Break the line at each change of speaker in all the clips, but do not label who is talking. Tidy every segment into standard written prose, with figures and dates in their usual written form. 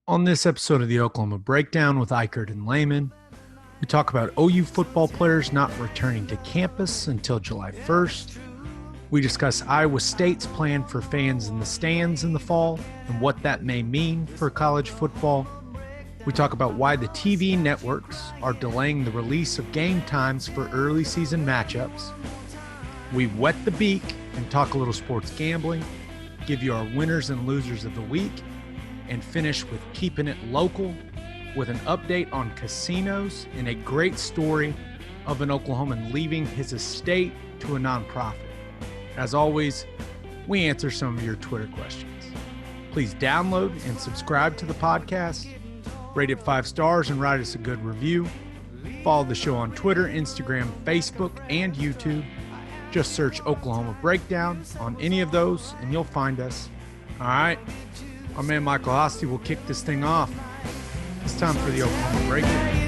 On this episode of the Oklahoma Breakdown with Eichert and Lehman, we talk about OU football players not returning to campus until July 1st. We discuss Iowa State's plan for fans in the stands in the fall and what that may mean for college football. We talk about why the TV networks are delaying the release of game times for early season matchups. We wet the beak and talk a little sports gambling, give you our winners and losers of the week, and finish with keeping it local with an update on casinos and a great story of an Oklahoman leaving his estate to a nonprofit. As always, we answer some of your Twitter questions. Please download and subscribe to the podcast, rate it 5 stars, and write us a good review. Follow the show on Twitter, Instagram, Facebook, and YouTube. Just search Oklahoma Breakdown on any of those, and you'll find us. All right. Our man Michael Hosty will kick this thing off. It's time for the Oklahoma Breakdown.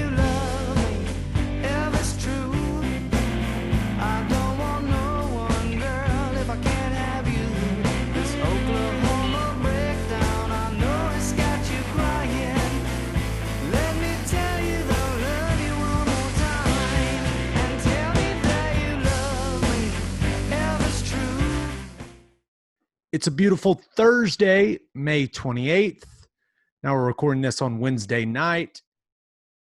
It's a beautiful Thursday, May 28th. Now we're recording this on Wednesday night,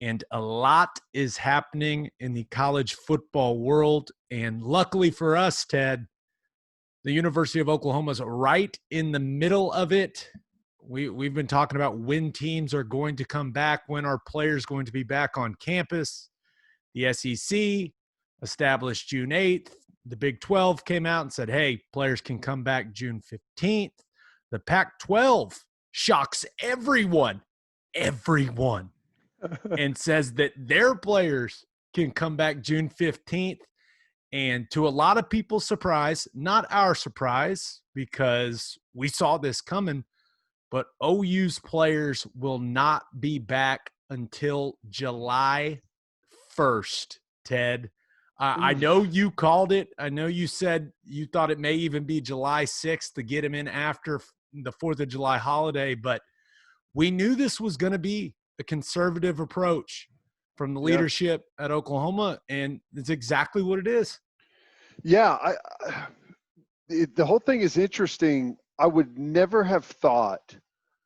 and a lot is happening in the college football world. And luckily for us, Ted, the University of Oklahoma is right in the middle of it. We've been talking about when teams are going to come back, when our players going to be back on campus. The SEC established June 8th. The Big 12 came out and said, hey, players can come back June 15th. The Pac-12 shocks everyone, and says that their players can come back June 15th. And to a lot of people's surprise, not our surprise, because we saw this coming, but OU's players will not be back until July 1st, Ted. I know you called it. I know you said you thought it may even be July 6th to get him in after the 4th of July holiday, but we knew this was going to be a conservative approach from the leadership at Oklahoma, and it's exactly what it is.
Yeah, the whole thing is interesting. I would never have thought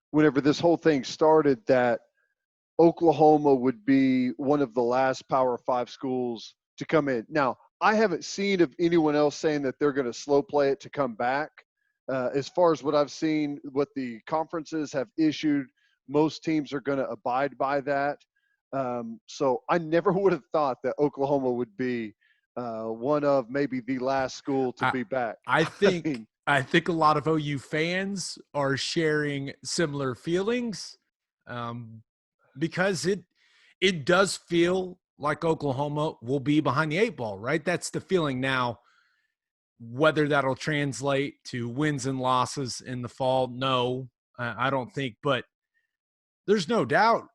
whenever this whole thing started that Oklahoma would be one of the last Power 5 schools to come in. Now, I haven't seen of anyone else saying that they're going to slow play it to come back. As far as what I've seen, what the conferences have issued, most teams are going to abide by that. So I never would have thought that Oklahoma would be one of maybe the last school to be back.
I think a lot of OU fans are sharing similar feelings because it does feel like Oklahoma will be behind the 8 ball, right? That's the feeling now. Whether that'll translate to wins and losses in the fall, no, I don't think. But there's no doubt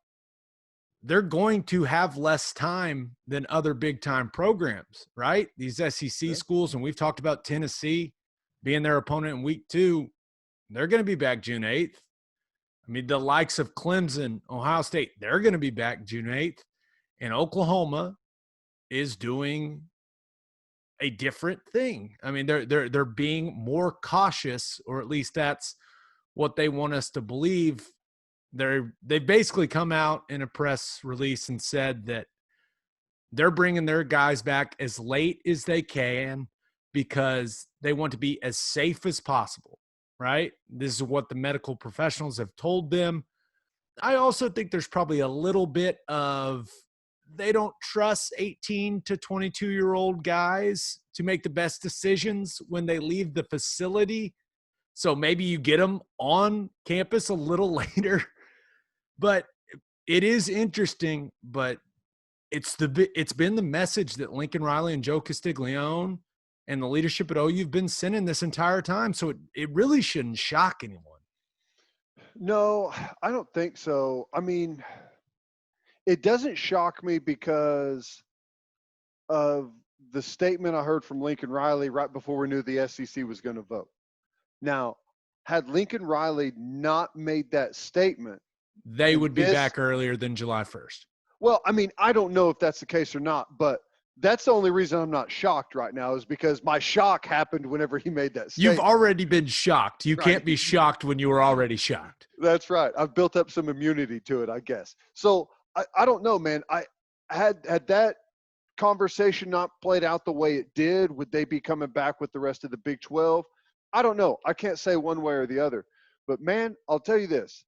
they're going to have less time than other big-time programs, right? These SEC schools, and we've talked about Tennessee being their opponent in week 2, they're going to be back June 8th. I mean, the likes of Clemson, Ohio State, they're going to be back June 8th. And Oklahoma is doing a different thing. I mean, they're being more cautious, or at least that's what they want us to believe. They've basically come out in a press release and said that they're bringing their guys back as late as they can because they want to be as safe as possible, right? This is what the medical professionals have told them. I also think there's probably a little bit of they don't trust 18 to 22-year-old guys to make the best decisions when they leave the facility. So maybe you get them on campus a little later. But it is interesting, but it's been the message that Lincoln Riley and Joe Castiglione and the leadership at OU have been sending this entire time. So it really shouldn't shock anyone.
No, I don't think so. I mean, it doesn't shock me because of the statement I heard from Lincoln Riley right before we knew the SEC was going to vote. Now, had Lincoln Riley not made that statement,
they
And
would be
this,
back earlier than July 1st.
well, I mean, I don't know if that's the case or not, but that's the only reason I'm not shocked right now is because my shock happened whenever he made that
You've
statement.
already been shocked. You
Right.
can't be shocked when you were already shocked.
That's right. I've built up some immunity to it, I guess. So I don't know, man. I had that conversation not played out the way it did, would they be coming back with the rest of the Big 12? I don't know. I can't say one way or the other. But man, I'll tell you this.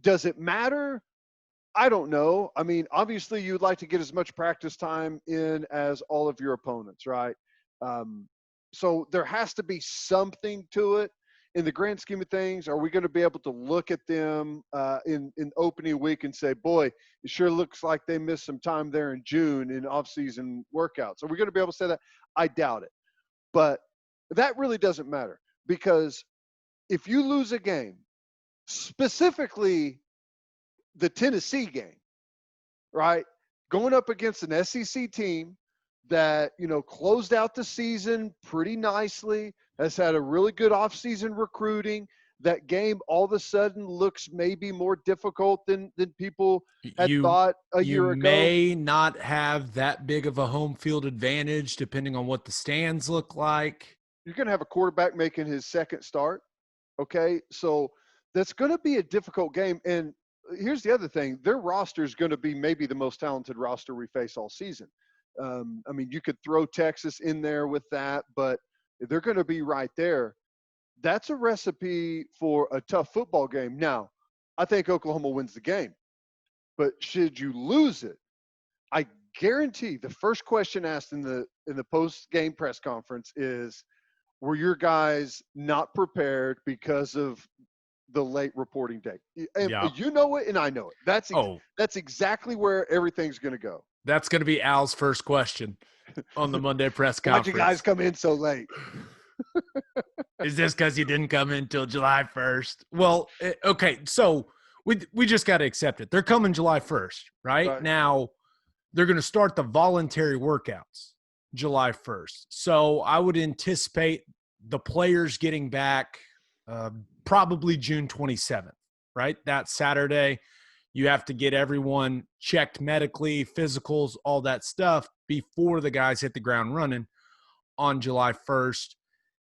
Does it matter? I don't know. I mean, obviously, you'd like to get as much practice time in as all of your opponents, right? Um, so there has to be something to it. In the grand scheme of things, are we going to be able to look at them in opening week and say, "Boy, it sure looks like they missed some time there in June in off-season workouts"? Are we going to be able to say that? I doubt it. But that really doesn't matter because if you lose a game, specifically the Tennessee game, right? Going up against an SEC team that, closed out the season pretty nicely, has had a really good offseason recruiting. That game all of a sudden looks maybe more difficult than people had
You
thought a
you
year ago.
may not have that big of a home field advantage depending on what the stands look like.
You're going to have a quarterback making his second start. Okay. So that's going to be a difficult game. And here's the other thing, their roster is going to be maybe the most talented roster we face all season. I mean, you could throw Texas in there with that, but they're going to be right there. That's a recipe for a tough football game. Now, I think Oklahoma wins the game, but should you lose it, I guarantee the first question asked in the post game press conference is, were your guys not prepared because of the late reporting date? And
Yeah.
you know it, and I know it. That's exactly where everything's going to go.
That's going to be Al's first question on the Monday press
Why'd you guys
conference.
come in so late?
Is this because you didn't come in until July 1st? Well, okay, so we just got to accept it. They're coming July 1st, right? Now, they're going to start the voluntary workouts July 1st. So I would anticipate the players getting back probably June 27th, right? That Saturday. You have to get everyone checked medically, physicals, all that stuff before the guys hit the ground running on July 1st.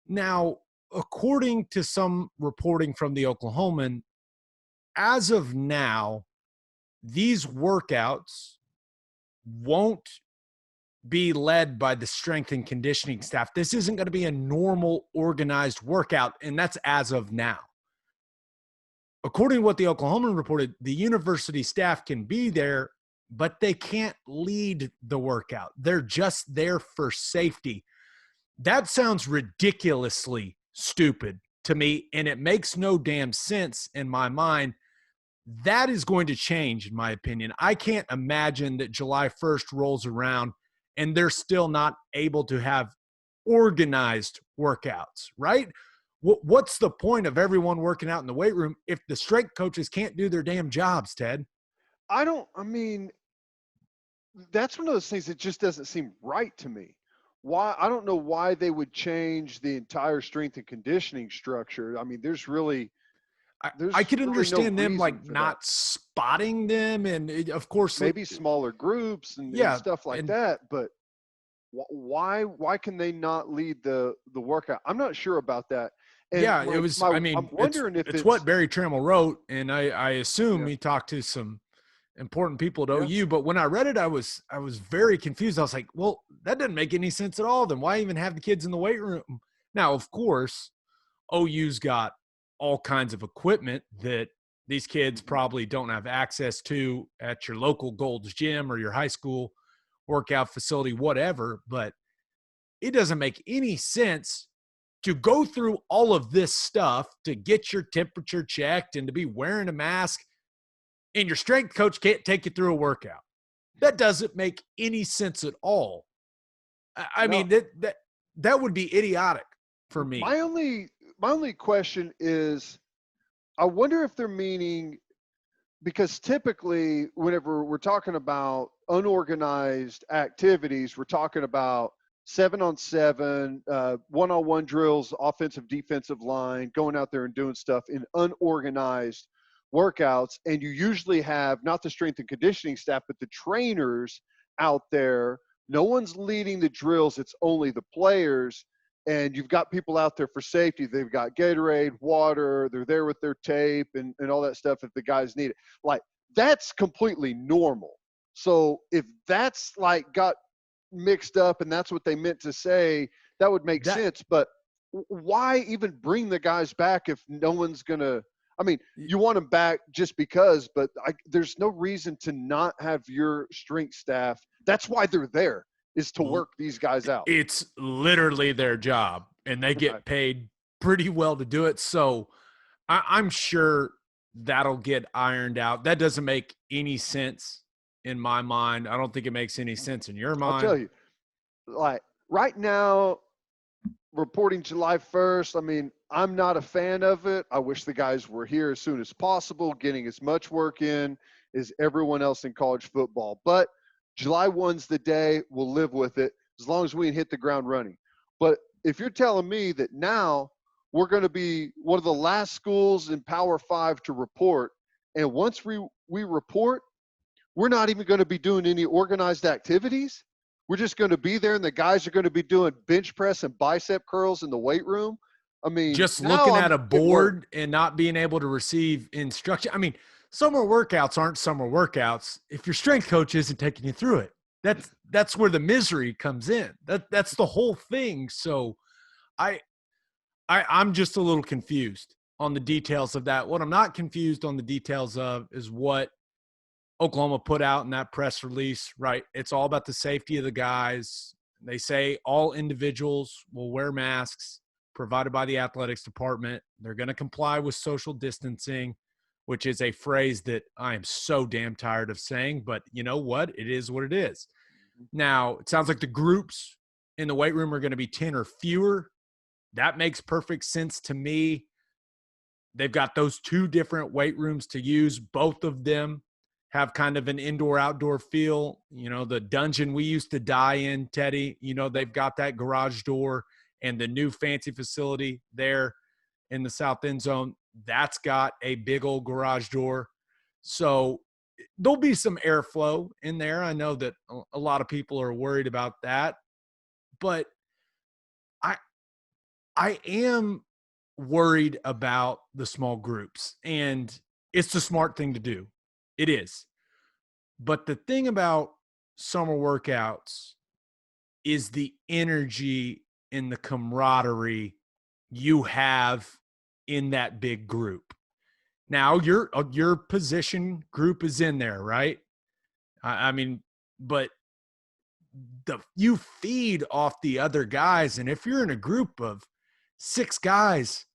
Now, according to some reporting from the Oklahoman, as of now, these workouts won't be led by the strength and conditioning staff. This isn't going to be a normal organized workout, and that's as of now. According to what the Oklahoman reported, the university staff can be there, but they can't lead the workout. They're just there for safety. That sounds ridiculously stupid to me, and it makes no damn sense in my mind. That is going to change, in my opinion. I can't imagine that July 1st rolls around and they're still not able to have organized workouts, right? What's the point of everyone working out in the weight room if the strength coaches can't do their damn jobs, Ted?
I mean, that's one of those things that just doesn't seem right to me. Why? I don't know why they would change the entire strength and conditioning structure. I mean, there's
I could
really
understand
no
them
reason
like
for
not
that.
spotting them, and of course,
Maybe smaller groups and
yeah,
stuff like
and
that, but why can they not lead the workout? I'm not sure about that. And
yeah, it was. I
I'm
mean,
wondering if
it's what
it's
Barry Trammell wrote, and I assume
yeah
he talked to some important people at
yeah
OU. But when I read it, I was very confused. I was like, well, that doesn't make any sense at all. Then why even have the kids in the weight room? Now, of course, OU's got all kinds of equipment that these kids
mhm.
probably don't have access to at your local Gold's Gym or your high school workout facility, whatever. But it doesn't make any sense to go through all of this stuff to get your temperature checked and to be wearing a mask, and your strength coach can't take you through a workout. That doesn't make any sense at all. I
No,
mean, that would be idiotic for me.
my only question is, I wonder if they're meaning, because typically whenever we're talking about unorganized activities, we're talking about 7-on-7, one-on-one drills, offensive, defensive line, going out there and doing stuff in unorganized workouts. And you usually have not the strength and conditioning staff, but the trainers out there. No one's leading the drills. It's only the players. And you've got people out there for safety. They've got Gatorade, water. They're there with their tape and all that stuff if the guys need it. Like, that's completely normal. So if that's like got mixed up and that's what they meant to say, that would make
That
sense. But why even bring the guys back if no one's going to? I mean, you want them back just because, but there's no reason to not have your strength staff. That's why they're there, is to work these guys out.
it's literally their job, and they
Right.
get paid pretty well to do it. So I'm sure that'll get ironed out. That doesn't make any sense in my mind. I don't think it makes any sense in your
I'll
mind.
tell you, like right now, reporting July 1st, I mean, I'm not a fan of it. I wish the guys were here as soon as possible, getting as much work in as everyone else in college football. But July 1's the day. We'll live with it as long as we can hit the ground running. But if you're telling me that now we're going to be one of the last schools in Power 5 to report, and once we report, we're not even going to be doing any organized activities. We're just going to be there, and the guys are going to be doing bench press and bicep curls in the weight room. I mean,
Just
now
looking
I'm
at a
getting worried.
board and not being able to receive instruction. I mean, summer workouts aren't summer workouts if your strength coach isn't taking you through it. That's where the misery comes in. That's the whole thing. So I I'm just a little confused on the details of that. What I'm not confused on the details of is what Oklahoma put out in that press release, right? It's all about the safety of the guys. They say all individuals will wear masks provided by the athletics department. They're going to comply with social distancing, which is a phrase that I am so damn tired of saying, but you know what? It is what it is. Now, it sounds like the groups in the weight room are going to be 10 or fewer. That makes perfect sense to me. They've got those two different weight rooms to use. Both of them have kind of an indoor outdoor feel. You know, the dungeon we used to die in, Teddy, you know, they've got that garage door, and the new fancy facility there in the south end zone, that's got a big old garage door. So there'll be some airflow in there. I know that a lot of people are worried about that, but I I am worried about the small groups, and it's the smart thing to do. It is. But the thing about summer workouts is the energy and the camaraderie you have in that big group. Now your position group is in there, right? I mean, but you feed off the other guys, and if you're in a group of 6 guys,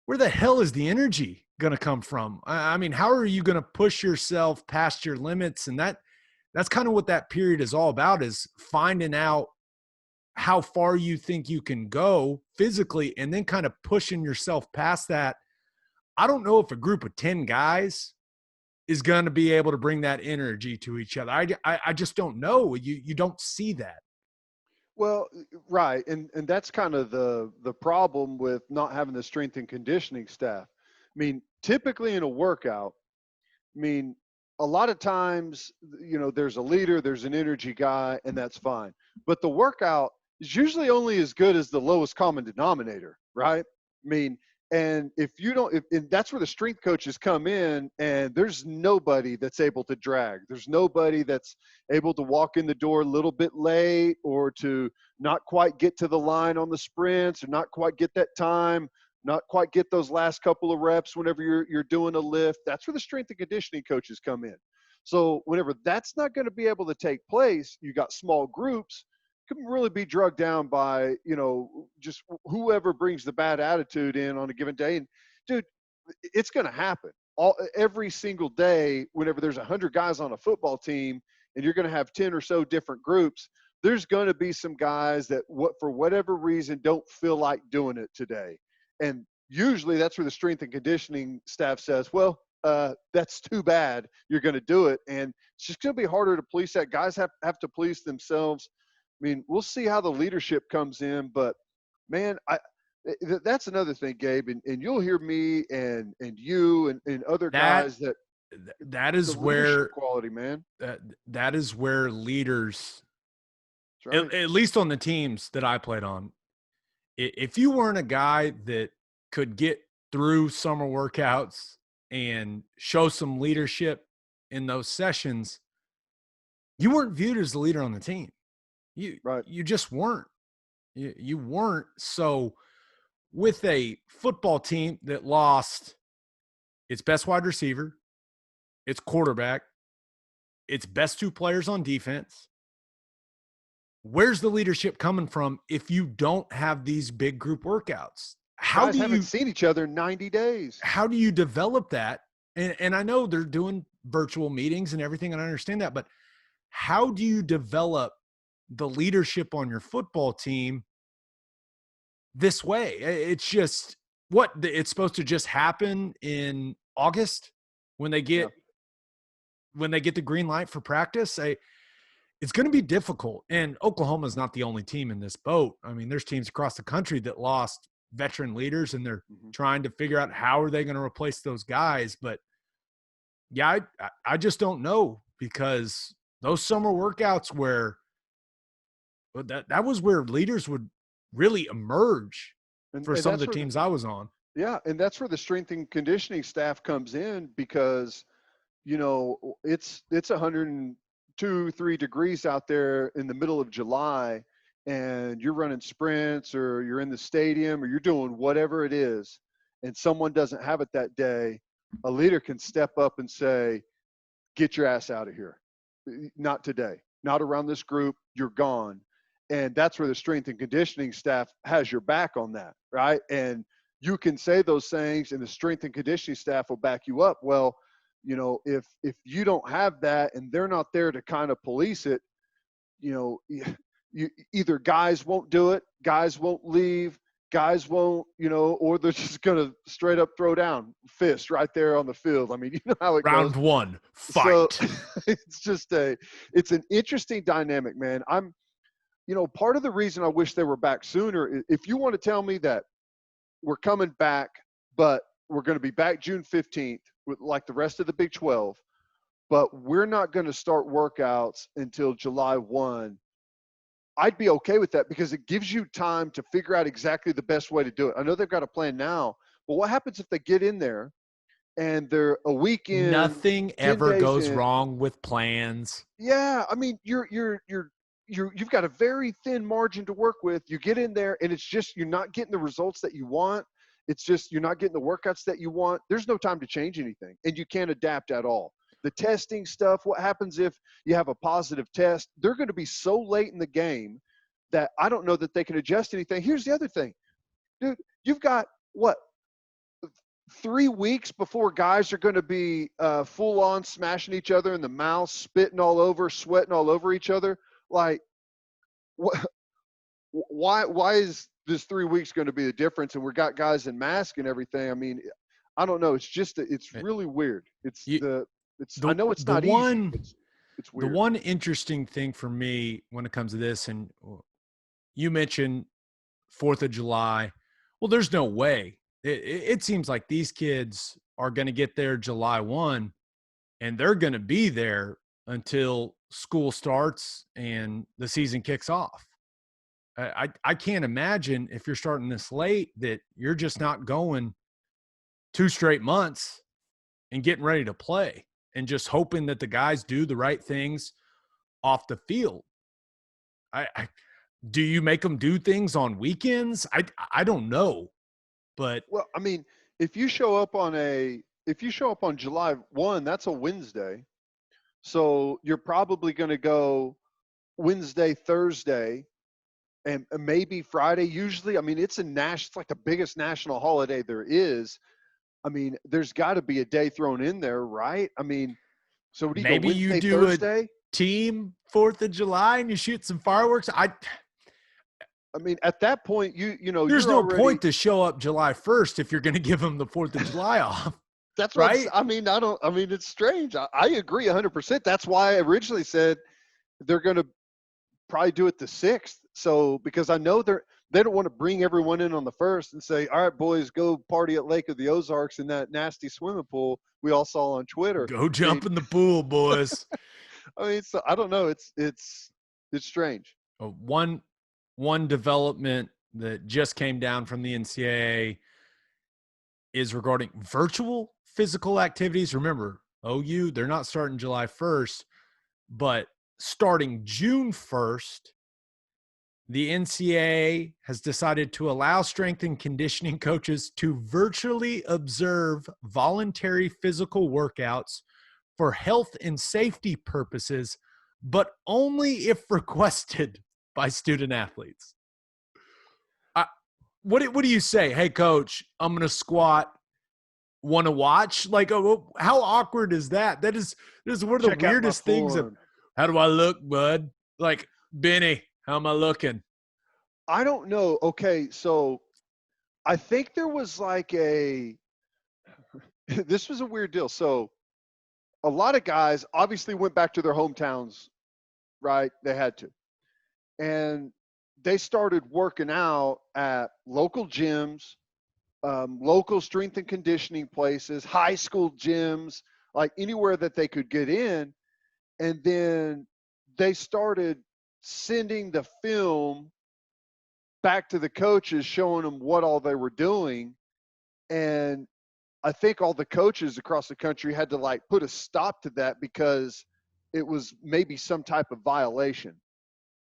where the hell is the energy going to come from? I mean, how are you going to push yourself past your limits? And that's kind of what that period is all about, is finding out how far you think you can go physically and then kind of pushing yourself past that. I don't know if a group of 10 guys is going to be able to bring that energy to each other. I just don't know. You don't see that.
Well, right, and that's kind of the problem with not having the strength and conditioning staff. I mean, typically in a workout, I mean, a lot of times, there's a leader, there's an energy guy, and that's fine. But the workout is usually only as good as the lowest common denominator, right? I mean, and if you don't, and that's where the strength coaches come in, and there's nobody that's able to drag. There's nobody that's able to walk in the door a little bit late, or to not quite get to the line on the sprints, or not quite get that time, not quite get those last couple of reps whenever you're doing a lift. That's where the strength and conditioning coaches come in. So whenever that's not going to be able to take place, you got small groups can really be drugged down by, just whoever brings the bad attitude in on a given day. And dude, it's going to happen every single day. Whenever there's 100 guys on a football team and you're going to have 10 or so different groups, there's going to be some guys that for whatever reason don't feel like doing it today. And usually that's where the strength and conditioning staff says, well, that's too bad. You're going to do it. And it's just going to be harder to police that. Guys have to police themselves. mean, we'll see how the leadership comes in, but man, that's another thing, Gabe, and you'll hear me and you and other
That
guys that
that
the
is
leadership
where
quality, man.
that is where leaders,
That's right.
at least on the teams that I played on, if you weren't a guy that could get through summer workouts and show some leadership in those sessions, you weren't viewed as the leader on the team. You
Right.
you just weren't. You weren't. So with a football team that lost its best wide receiver, its quarterback, its best two players on defense, where's the leadership coming from if you don't have these big group workouts? How
Guys
do
haven't
you
seen each other in 90 days.
how do you develop that? And I know they're doing virtual meetings and everything, and I understand that, but how do you develop the leadership on your football team this way? It's just what it's supposed to just happen in August when they
Yeah.
get the green light for practice. It's going to be difficult. And Oklahoma is not the only team in this boat. I mean, there's teams across the country that lost veteran leaders, and they're
Mhm.
trying to figure out how are they going to replace those guys. But yeah, I just don't know, because those summer workouts where that was where leaders would really emerge for
And
some of
that's
the
where
teams I was on.
yeah, and that's where the strength and conditioning staff comes in because it's 102, 3 degrees out there in the middle of July, and you're running sprints or you're in the stadium or you're doing whatever it is, and someone doesn't have it that day. A leader can step up and say, "Get your ass out of here. Not today. Not around this group. You're gone." And that's where the strength and conditioning staff has your back on that, right? And you can say those things, and the strength and conditioning staff will back you up. Well, if you don't have that and they're not there to kind of police it, you either guys won't do it, guys won't leave, guys won't, or they're just gonna straight up throw down fist right there on the field. I mean, you know how it goes.
Round one,
So
fight.
it's an interesting dynamic, man. Part of the reason I wish they were back sooner, if you want to tell me that we're coming back, but we're going to be back June 15th with like the rest of the Big 12, but we're not going to start workouts until July 1. I'd be okay with that because it gives you time to figure out exactly the best way to do it. I know they've got a plan now, but what happens if they get in there and they're a week in,
Nothing
10
ever
days
goes
in?
wrong with plans.
Yeah, I mean, you've got a very thin margin to work with. You get in there and it's just you're not getting the results that you want. It's just you're not getting the workouts that you want. There's no time to change anything, and you can't adapt at all. The testing stuff, what happens if you have a positive test? They're going to be so late in the game that I don't know that they can adjust anything. Here's the other thing, dude. You've got what, 3 weeks before guys are going to be full on smashing each other in the mouth, spitting all over, sweating all over each other. Like, what? Why is this 3 weeks going to be the difference? And we got guys in masks and everything. I mean, I don't know. It's just it's really weird.
You,
I
the
know it's
the
not easy.
one
It's
the
weird.
one interesting thing for me when it comes to this, and you mentioned 4th of July. Well, there's no way. It seems like these kids are going to get there July 1, and they're going to be there until school starts and the season kicks off. I can't imagine, if you're starting this late, that you're just not going 2 straight months and getting ready to play and just hoping that the guys do the right things off the field. I do you make them do things on weekends? I don't know, but
Well, I mean, if you show up on July 1, that's a Wednesday. So you're probably going to go Wednesday, Thursday, and maybe Friday. Usually, I mean, it's like the biggest national holiday there is. I mean, there's got to be a day thrown in there, right? I mean, so what do you go
maybe you
Wednesday,
do a
Thursday?
team 4th of July and you shoot some fireworks.
I mean, at that point,
There's
you're
no
already.
point to show up July 1st if you're going to give them the 4th of July off,
That's what
right?
I mean. I don't. I mean, it's strange. I agree 100%. That's why I originally said they're going to probably do it the 6th. So because I know they don't want to bring everyone in on the 1st and say, all right, boys, go party at Lake of the Ozarks in that nasty swimming pool we all saw on Twitter.
Go jump in the pool, boys.
So I don't know. It's strange.
One development that just came down from the NCAA is regarding virtual physical activities. Remember, OU, they're not starting July 1st, but starting June 1st, the NCAA has decided to allow strength and conditioning coaches to virtually observe voluntary physical workouts for health and safety purposes, but only if requested by student athletes. What do you say? Hey, coach, I'm going to squat. Want to watch? Like, how awkward is that? That is one of the weirdest things. How do I look, bud? Like, Benny, how am I looking?
I don't know. Okay, so I think there was like this was a weird deal. So a lot of guys obviously went back to their hometowns, right? They had to. And they started working out at local gyms, local strength and conditioning places, high school gyms, like anywhere that they could get in. And then they started sending the film back to the coaches, showing them what all they were doing. And I think all the coaches across the country had to like put a stop to that because it was maybe some type of violation.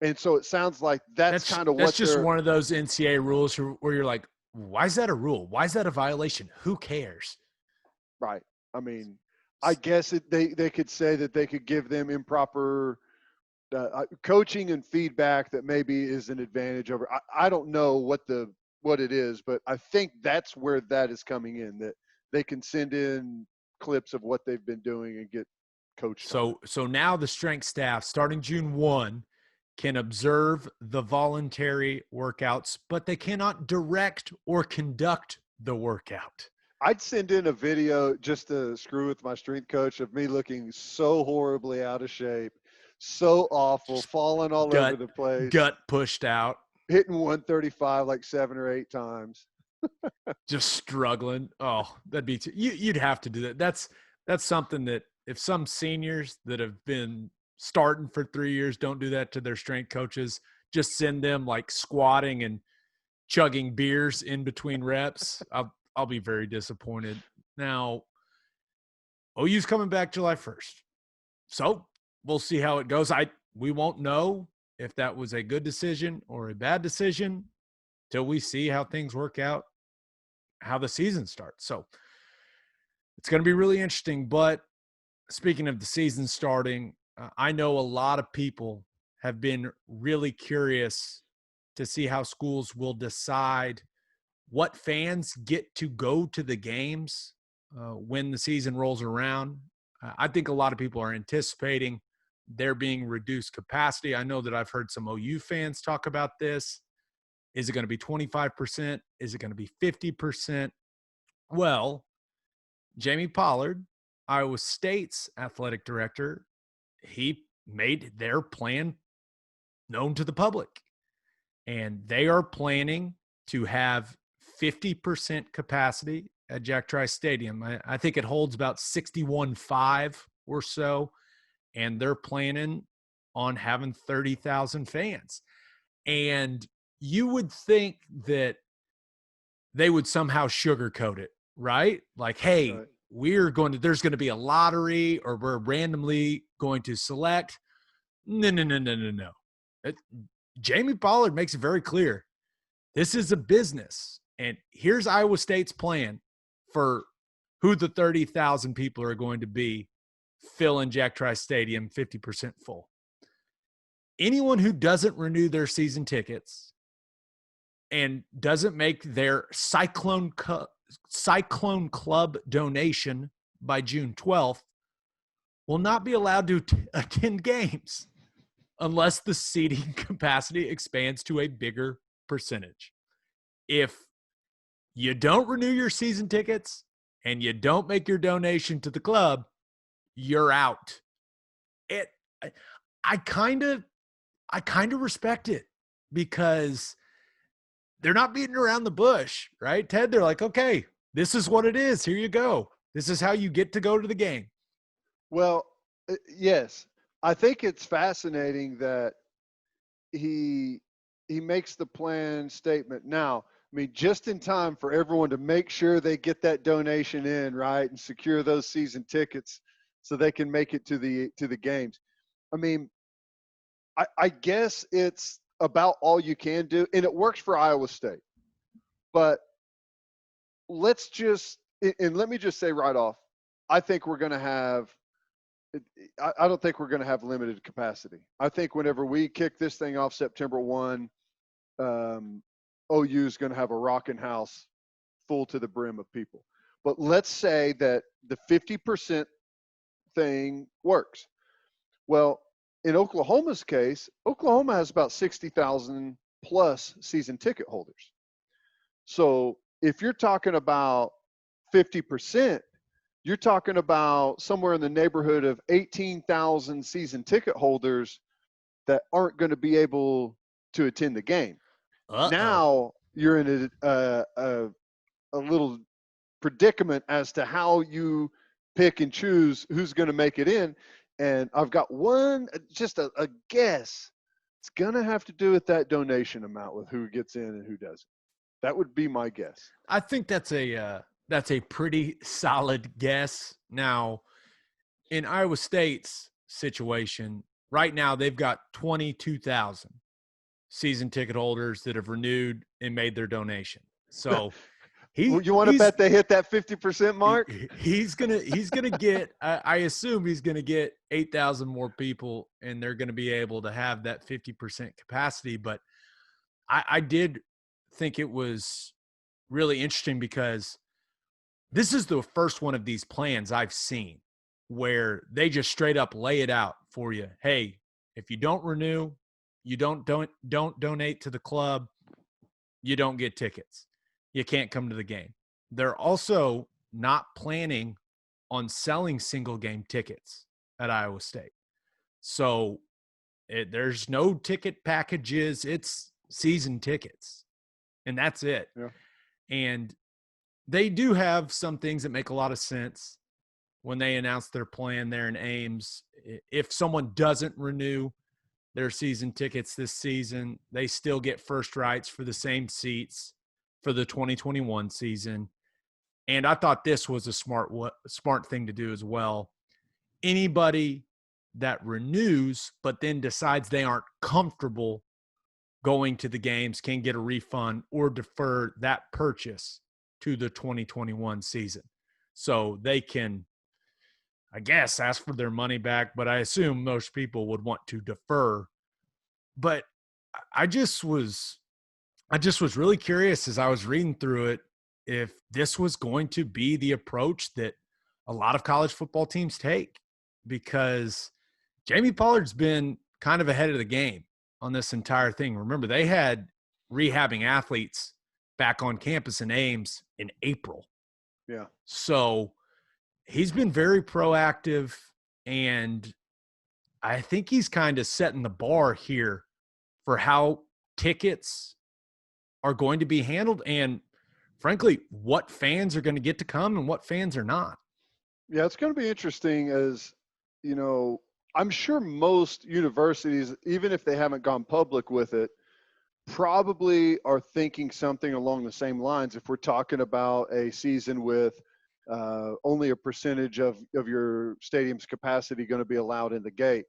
And so it sounds like that's kind of what
that's just one of those NCAA rules where you're like, why is that a rule? Why is that a violation? Who cares?
Right. I mean, I guess they could say that they could give them improper coaching and feedback that maybe is an advantage over. I don't know what it is, but I think that's where that is coming in, that they can send in clips of what they've been doing and get coached.
So now the strength staff starting June 1 can observe the voluntary workouts, but they cannot direct or conduct the workout.
I'd send in a video just to screw with my strength coach of me looking so horribly out of shape, so awful, falling all over the place,
gut pushed out,
hitting 135 like 7 or 8 times,
just struggling. Oh, that'd be you'd have to do that. That's something that if some seniors that have been starting for 3 years don't do that to their strength coaches, just send them like squatting and chugging beers in between reps, I'll be very disappointed. Now, OU's coming back July 1st. So we'll see how it goes. We won't know if that was a good decision or a bad decision till we see how things work out, how the season starts. So it's going to be really interesting. But speaking of the season starting, I know a lot of people have been really curious to see how schools will decide what fans get to go to the games when the season rolls around. I think a lot of people are anticipating there being reduced capacity. I know that I've heard some OU fans talk about this. Is it going to be 25%? Is it going to be 50%? Well, Jamie Pollard, Iowa State's athletic director, he made their plan known to the public. And they are planning to have 50% capacity at Jack Trice Stadium. I think it holds about 61.5 or so. And they're planning on having 30,000 fans. And you would think that they would somehow sugarcoat it, right? Like, hey, right, there's going to be a lottery or we're randomly going to select. No. Jamie Pollard makes it very clear. This is a business. And here's Iowa State's plan for who the 30,000 people are going to be filling Jack Trice Stadium 50% full. Anyone who doesn't renew their season tickets and doesn't make their Cyclone Club donation by June 12th will not be allowed to attend games unless the seating capacity expands to a bigger percentage. If you don't renew your season tickets and you don't make your donation to the club, you're out. I kind of I kind of respect it because they're not beating around the bush, right, Ted? They're like, okay, this is what it is. Here you go. This is how you get to go to the game.
Well, yes, I think it's fascinating that he he makes the plan statement now. I mean, just in time for everyone to make sure they get that donation in, right, and secure those season tickets so they can make it to the games. I mean, I guess it's about all you can do, and it works for Iowa State. But let's just and let me just say right off, I think we're going to have. I don't think we're going to have limited capacity. I think whenever we kick this thing off September 1, OU is going to have a rocking house full to the brim of people. But let's say that the 50% thing works. Well, in Oklahoma's case, Oklahoma has about 60,000 plus season ticket holders. So if you're talking about 50%, you're talking about somewhere in the neighborhood of 18,000 season ticket holders that aren't going to be able to attend the game.
Uh-oh.
Now you're in a little predicament as to how you pick and choose who's going to make it in. And I've got just a guess. It's going to have to do with that donation amount with who gets in and who doesn't. That would be my guess.
I think that's a pretty solid guess. Now, in Iowa State's situation, right now they've got 22,000 season ticket holders that have renewed and made their donation. So
You want to bet they hit that 50% mark?
he's gonna get. I assume he's gonna get 8,000 more people, and they're gonna be able to have that 50% capacity. But I did think it was really interesting because this is the first one of these plans I've seen where they just straight up lay it out for you. Hey, if you don't renew, you don't donate to the club, you don't get tickets. You can't come to the game. They're also not planning on selling single game tickets at Iowa State. So there's no ticket packages. It's season tickets, and that's it.
Yeah.
And they do have some things that make a lot of sense when they announce their plan there in Ames. If someone doesn't renew their season tickets this season, they still get first rights for the same seats for the 2021 season. And I thought this was a smart thing to do as well. Anybody that renews but then decides they aren't comfortable going to the games can get a refund or defer that purchase to the 2021 season. So they can, I guess, ask for their money back, but I assume most people would want to defer. But I just was really curious as I was reading through it if this was going to be the approach that a lot of college football teams take, because Jamie Pollard's been kind of ahead of the game on this entire thing. Remember, they had rehabbing athletes back on campus in Ames in April.
Yeah.
So he's been very proactive, and I think he's kind of setting the bar here for how tickets are going to be handled and, frankly, what fans are going to get to come and what fans are not.
Yeah, it's going to be interesting as, you know, I'm sure most universities, even if they haven't gone public with it, probably are thinking something along the same lines. If we're talking about a season with only a percentage of your stadium's capacity going to be allowed in the gate.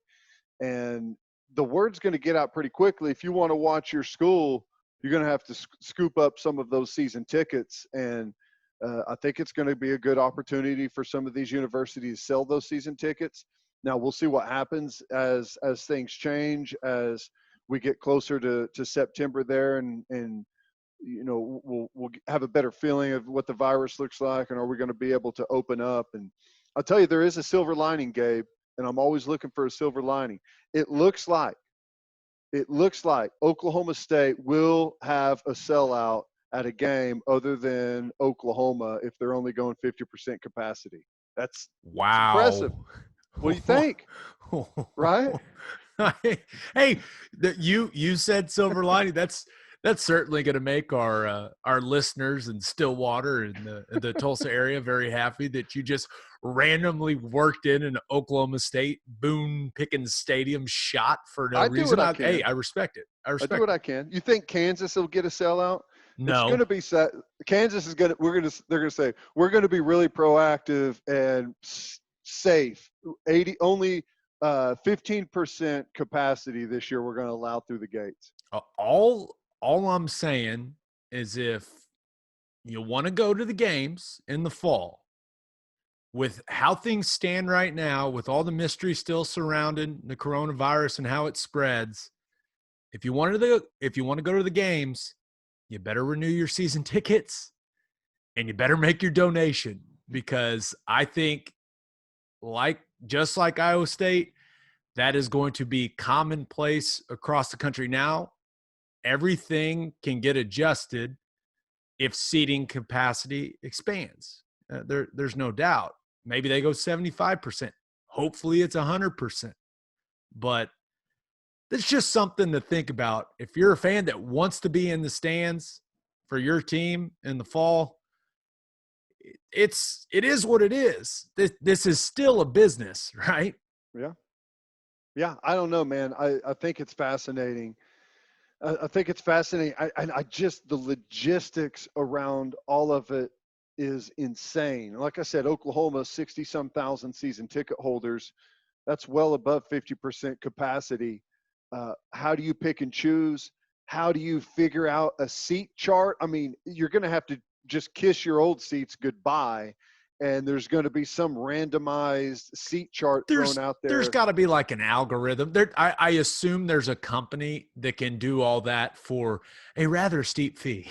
And the word's going to get out pretty quickly. If you want to watch your school, you're going to have to scoop up some of those season tickets. And I think it's going to be a good opportunity for some of these universities to sell those season tickets. Now we'll see what happens as things change, as we get closer to September there, and you know, we'll have a better feeling of what the virus looks like, and are we going to be able to open up? And I'll tell you, there is a silver lining, Gabe, and I'm always looking for a silver lining. It looks like Oklahoma State will have a sellout at a game other than Oklahoma if they're only going 50% capacity. That's
Wow.
impressive. What do you think? Right?
Hey, you said silver lining. That's certainly going to make our listeners in Stillwater and the Tulsa area very happy that you just randomly worked in an Oklahoma State Boone Pickens Stadium shot for no
I do what
reason.
I
Hey,
can.
I respect it. I
I do
respect
what
it.
I can. You think Kansas will get a sellout? It's going
No,
to be set. Kansas is going to. They're going to say we're going to be really proactive and safe. 80 only 15% capacity this year. We're going to allow through the gates.
all I'm saying is if you want to go to the games in the fall, with how things stand right now, with all the mystery still surrounding the coronavirus and how it spreads, if you want to go to the games, you better renew your season tickets and you better make your donation, because I think, like just like Iowa State, that is going to be commonplace across the country now. Everything can get adjusted if seating capacity expands. There's no doubt. Maybe they go 75%. Hopefully it's 100%. But it's just something to think about. If you're a fan that wants to be in the stands for your team in the fall, it is what it is. This is still a business, right?
Yeah, yeah. I don't know, man. I think it's fascinating. I think it's fascinating. I just the logistics around all of it is insane. Like I said, Oklahoma, 60 some thousand season ticket holders. That's well above 50% capacity. How do you pick and choose? How do you figure out a seat chart? I mean, you're going to have to just kiss your old seats goodbye, and there's going to be some randomized seat chart thrown out
There's
there.
got to be like an algorithm there. I assume there's a company that can do all that for a rather steep fee.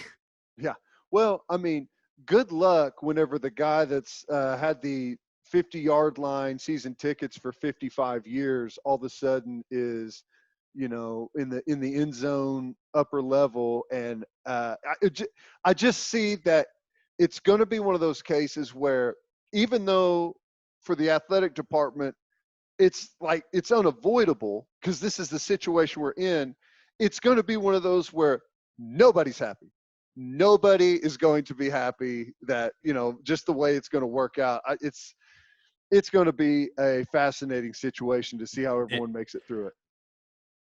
Yeah. Well, I mean, good luck whenever the guy that's had the 50-yard line season tickets for 55 years all of a sudden is, in the end zone upper level, and I just see that it's going to be one of those cases where, even though for the athletic department it's like it's unavoidable because this is the situation we're in, it's going to be one of those where nobody's happy. Nobody is going to be happy that, just the way it's going to work out. It's going to be a fascinating situation to see how
It,
everyone makes it through it.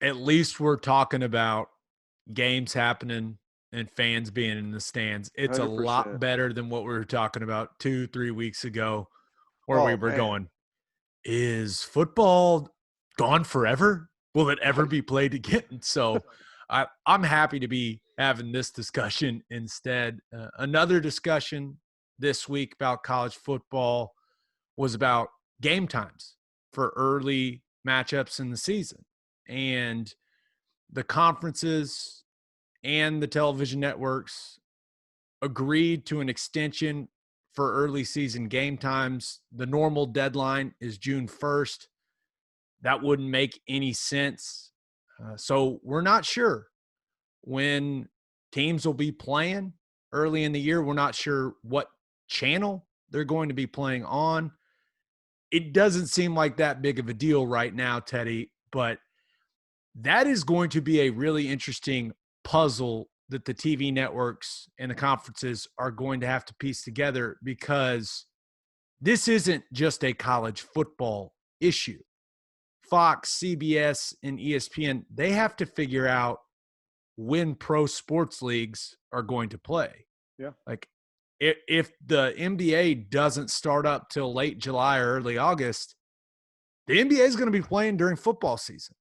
at least we're talking about games happening and fans being in the stands. It's a lot
100%.
better than what we were talking about 2-3 weeks ago, where we
Oh
were
man.
going, is football gone forever? Will it ever be played again? So I'm happy to be having this discussion instead. Another discussion this week about college football was about game times for early matchups in the season. And the conferences and the television networks agreed to an extension for early season game times. The normal deadline is June 1st. That wouldn't make any sense. So we're not sure when teams will be playing early in the year. We're not sure what channel they're going to be playing on. It doesn't seem like that big of a deal right now, Teddy, but that is going to be a really interesting puzzle that the TV networks and the conferences are going to have to piece together, because this isn't just a college football issue. Fox, CBS, and ESPN, they have to figure out when pro sports leagues are going to play.
Yeah.
Like, if the NBA doesn't start up till late July or early August, the NBA is going to be playing during football season.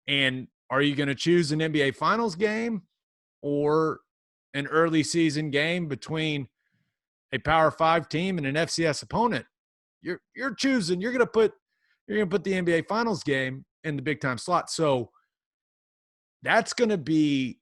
And are you going to choose an NBA Finals game or an early season game between a Power 5 team and an FCS opponent? You're choosing. You're going to put the NBA Finals game in the big time slot. So that's going to be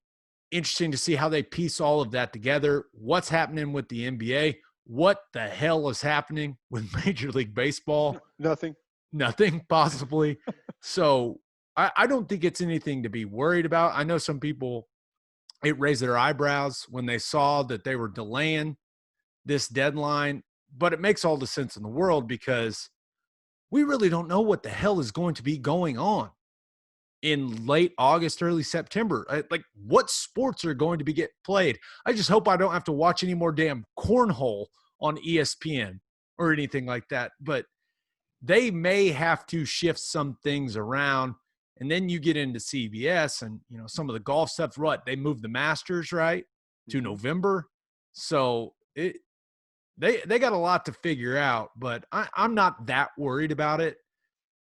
interesting to see how they piece all of that together. What's happening with the NBA? What the hell is happening with Major League Baseball?
Nothing.
Nothing, possibly. So I don't think it's anything to be worried about. I know some people, it raised their eyebrows when they saw that they were delaying this deadline, but it makes all the sense in the world, because we really don't know what the hell is going to be going on in late August, early September. Like, what sports are going to be get played? I just hope I don't have to watch any more damn cornhole on ESPN or anything like that. But they may have to shift some things around. And then you get into CBS and, some of the golf stuff. What, they moved the Masters, right, to
Mm-hmm.
November. So they got a lot to figure out, but I'm not that worried about it.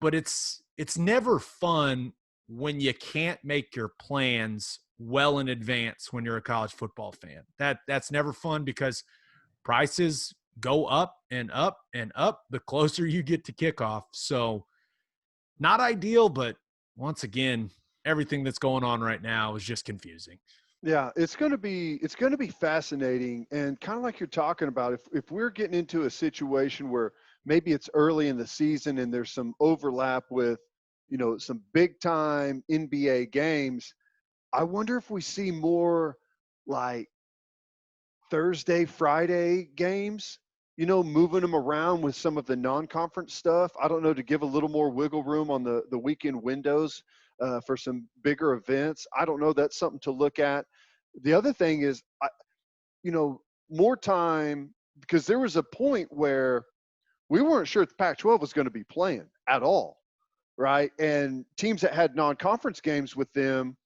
But it's never fun when you can't make your plans well in advance when you're a college football fan. That's never fun because prices go up and up and up the closer you get to kickoff. So not ideal, but once again, everything that's going on right now is just confusing.
Yeah, it's going to be fascinating, and kind of like you're talking about, if we're getting into a situation where maybe it's early in the season and there's some overlap with, some big time NBA games, I wonder if we see more like Thursday, Friday games, moving them around with some of the non-conference stuff. I don't know, to give a little more wiggle room on the weekend windows for some bigger events. I don't know. That's something to look at. The other thing is, you know, more time, because there was a point where we weren't sure if the Pac-12 was going to be playing at all, right? And teams that had non-conference games with them,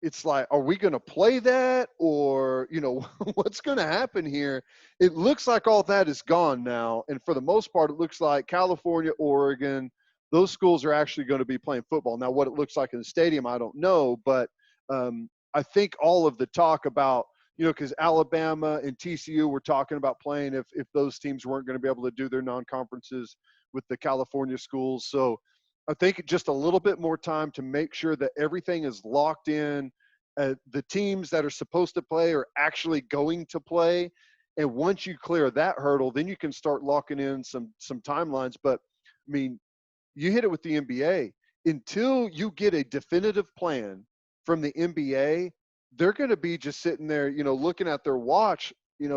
it's like, are we going to play that, or what's going to happen here? It looks like all that is gone now, and for the most part, it looks like California, Oregon, those schools are actually going to be playing football. Now, what it looks like in the stadium, I don't know, but I think all of the talk about, because Alabama and TCU were talking about playing if those teams weren't going to be able to do their non-conferences with the California schools. So I think just a little bit more time to make sure that everything is locked in. The teams that are supposed to play are actually going to play. And once you clear that hurdle, then you can start locking in some timelines. But I mean, you hit it with the NBA. Until you get a definitive plan from the NBA, they're going to be just sitting there, looking at their watch,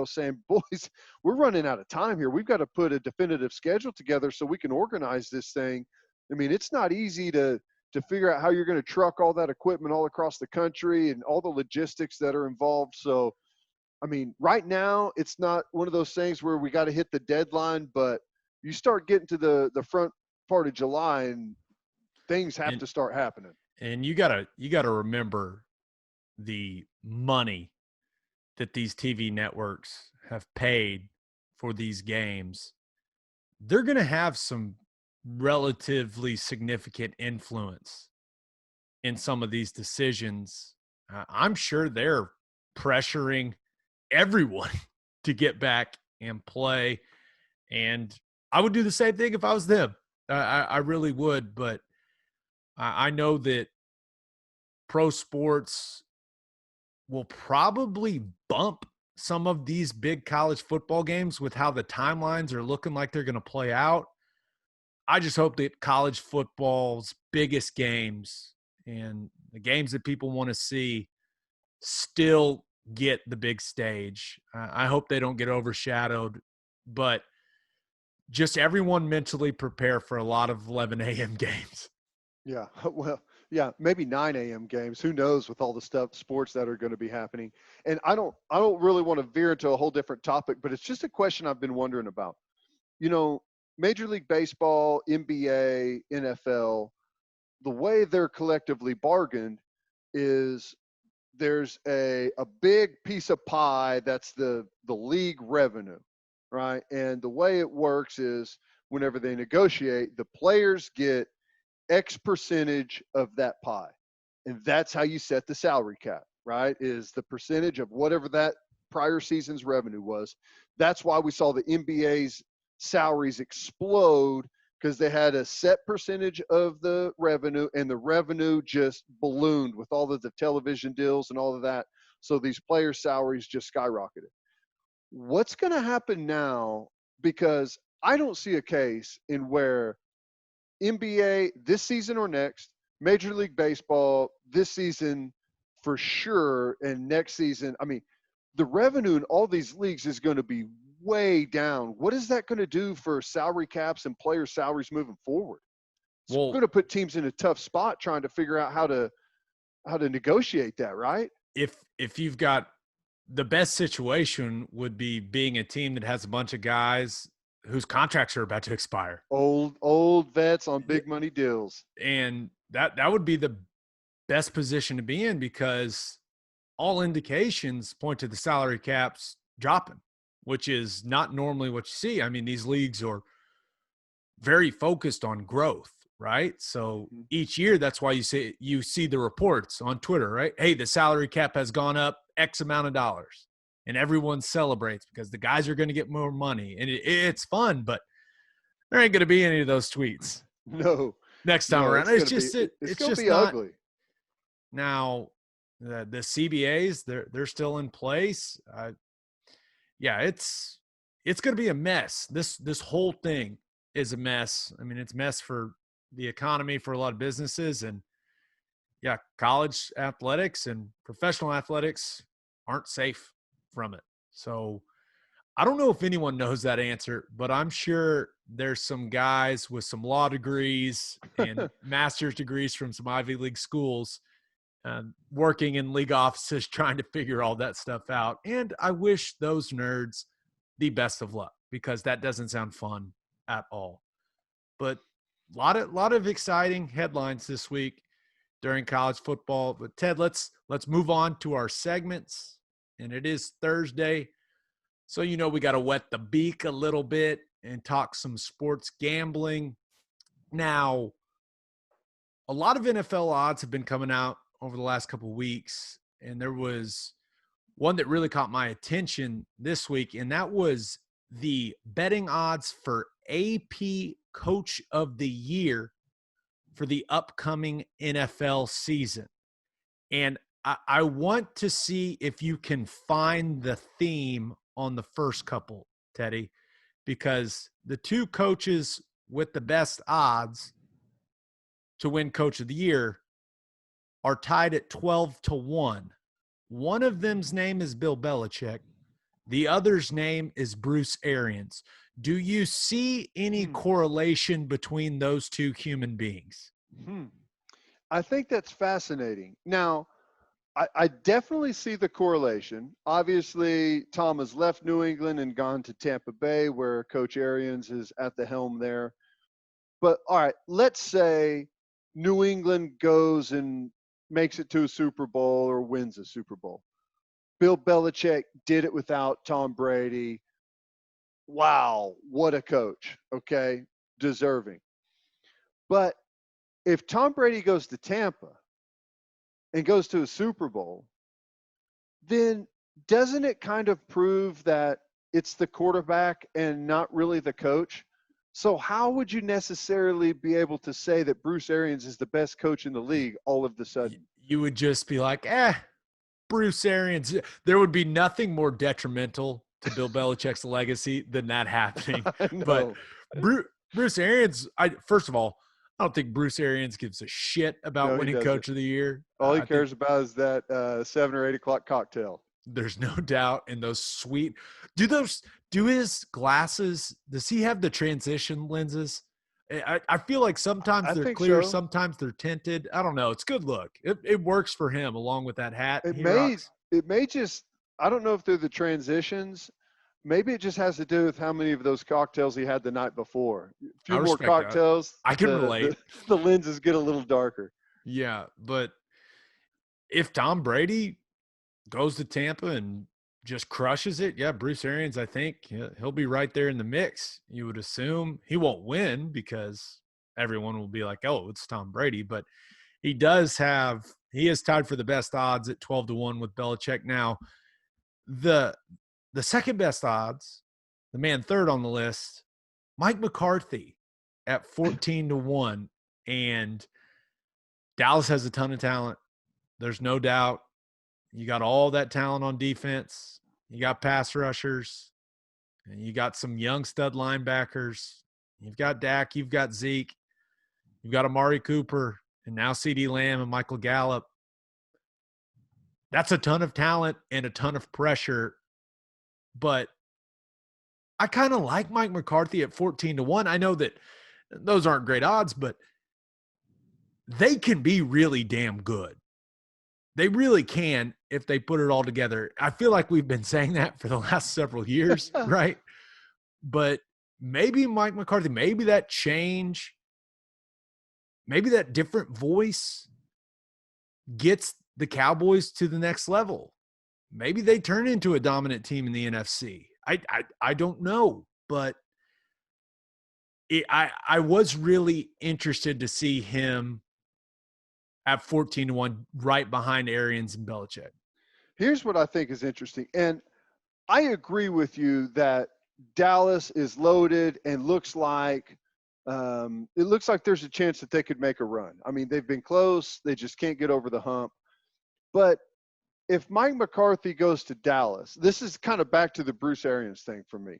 saying, boys, we're running out of time here. We've got to put a definitive schedule together so we can organize this thing. I mean, it's not easy to figure out how you're going to truck all that equipment all across the country and all the logistics that are involved. So, I mean, right now it's not one of those things where we got to hit the deadline, but you start getting to the front part of July and things have
And
to start happening.
and you gotta remember the money that these TV networks have paid for these games. They're gonna have some relatively significant influence in some of these decisions. I'm sure they're pressuring everyone to get back and play. And I would do the same thing if I was them. I really would. But I know that pro sports will probably bump some of these big college football games with how the timelines are looking like they're going to play out. I just hope that college football's biggest games and the games that people want to see still get the big stage. I hope they don't get overshadowed, but just everyone mentally prepare for a lot of 11 a.m. games.
Yeah. Well, yeah, maybe 9 a.m. games. Who knows with all the sports that are going to be happening. And I don't really want to veer into a whole different topic, but it's just a question I've been wondering about. You know, Major League Baseball, NBA, NFL, the way they're collectively bargained is there's a big piece of pie that's the league revenue, right? And the way it works is whenever they negotiate, the players get X percentage of that pie. And that's how you set the salary cap, right? Is the percentage of whatever that prior season's revenue was. That's why we saw the NBA's salaries explode, because they had a set percentage of the revenue, and the revenue just ballooned with all of the television deals and all of that. So these players' salaries just skyrocketed. What's going to happen now? Because I don't see a case in where NBA this season or next, Major League Baseball this season for sure, and next season. I mean, the revenue in all these leagues is going to be way down. What is that going to do for salary caps and player salaries moving forward? It's
Well,
going to put teams in a tough spot trying to figure out how to negotiate that, right?
if you've got the best situation would be being a team that has a bunch of guys whose contracts are about to expire.
Old vets on big money deals.
And that would be the best position to be in, because all indications point to the salary caps dropping, which is not normally what you see. I mean, these leagues are very focused on growth, right? So each year, that's why you see the reports on Twitter, right? Hey, the salary cap has gone up X amount of dollars, and everyone celebrates because the guys are going to get more money, and it's fun. But there ain't going to be any of those tweets
No,
next time around.
it's
It's
gonna
just
be
not.
ugly.
Now, the CBAs, they're still in place. Yeah, it's going to be a mess. This whole thing is a mess. I mean, it's a mess for the economy, for a lot of businesses, and yeah, college athletics and professional athletics aren't safe from it. So I don't know if anyone knows that answer, but I'm sure there's some guys with some law degrees and master's degrees from some Ivy League schools working in league offices trying to figure all that stuff out. And I wish those nerds the best of luck, because that doesn't sound fun at all. But a lot of exciting headlines this week during college football. But Ted, let's move on to our segments. And it is Thursday, so we got to wet the beak a little bit and talk some sports gambling. Now, a lot of NFL odds have been coming out over the last couple of weeks, and there was one that really caught my attention this week, and that was the betting odds for AP Coach of the Year for the upcoming NFL season. And I want to see if you can find the theme on the first couple, Teddy, because the two coaches with the best odds to win Coach of the Year are tied at 12-1. One of them's name is Bill Belichick. The other's name is Bruce Arians. Do you see any correlation between those two human beings?
I think that's fascinating. Now, I definitely see the correlation. Obviously, Tom has left New England and gone to Tampa Bay, where Coach Arians is at the helm there. But all right, let's say New England goes and makes it to a Super Bowl or wins a Super Bowl. Bill Belichick did it without Tom Brady. Wow, what a coach. Okay, deserving. But if Tom Brady goes to Tampa and goes to a Super Bowl, then doesn't it kind of prove that it's the quarterback and not really the coach? So how would you necessarily be able to say that Bruce Arians is the best coach in the league all of a sudden?
You would just be like, Bruce Arians. There would be nothing more detrimental to Bill Belichick's legacy than that happening. But Bruce Arians, first of all, I don't think Bruce Arians gives a shit about winning Coach of the Year.
All he cares about is that 7 or 8 o'clock cocktail.
There's no doubt. And those sweet – do his glasses – does he have the transition lenses? I feel like sometimes they're clear, sometimes they're tinted. I don't know. It's good look. It works for him along with that hat.
It may just – I don't know if they're the transitions. Maybe it just has to do with how many of those cocktails he had the night before. A few more cocktails.
That. I can relate.
The lenses get a little darker.
Yeah, but if Tom Brady goes to Tampa and just crushes it, yeah, Bruce Arians, I think he'll be right there in the mix. You would assume he won't win because everyone will be like, oh, it's Tom Brady. But he is tied for the best odds at 12-1 with Belichick. Now, the second best odds, the man third on the list, Mike McCarthy at 14-1. And Dallas has a ton of talent. There's no doubt. You got all that talent on defense. You got pass rushers. And you got some young stud linebackers. You've got Dak. You've got Zeke. You've got Amari Cooper. And now CeeDee Lamb and Michael Gallup. That's a ton of talent and a ton of pressure. But I kind of like Mike McCarthy at 14-1. I know that those aren't great odds, but they can be really damn good. They really can if they put it all together. I feel like we've been saying that for the last several years, right? But maybe Mike McCarthy, maybe that change, maybe that different voice gets the Cowboys to the next level. Maybe they turn into a dominant team in the NFC. I don't know, but I was really interested to see him at 14-1 right behind Arians and Belichick.
Here's what I think is interesting. And I agree with you that Dallas is loaded and looks like there's a chance that they could make a run. I mean, they've been close. They just can't get over the hump. But if Mike McCarthy goes to Dallas, this is kind of back to the Bruce Arians thing for me.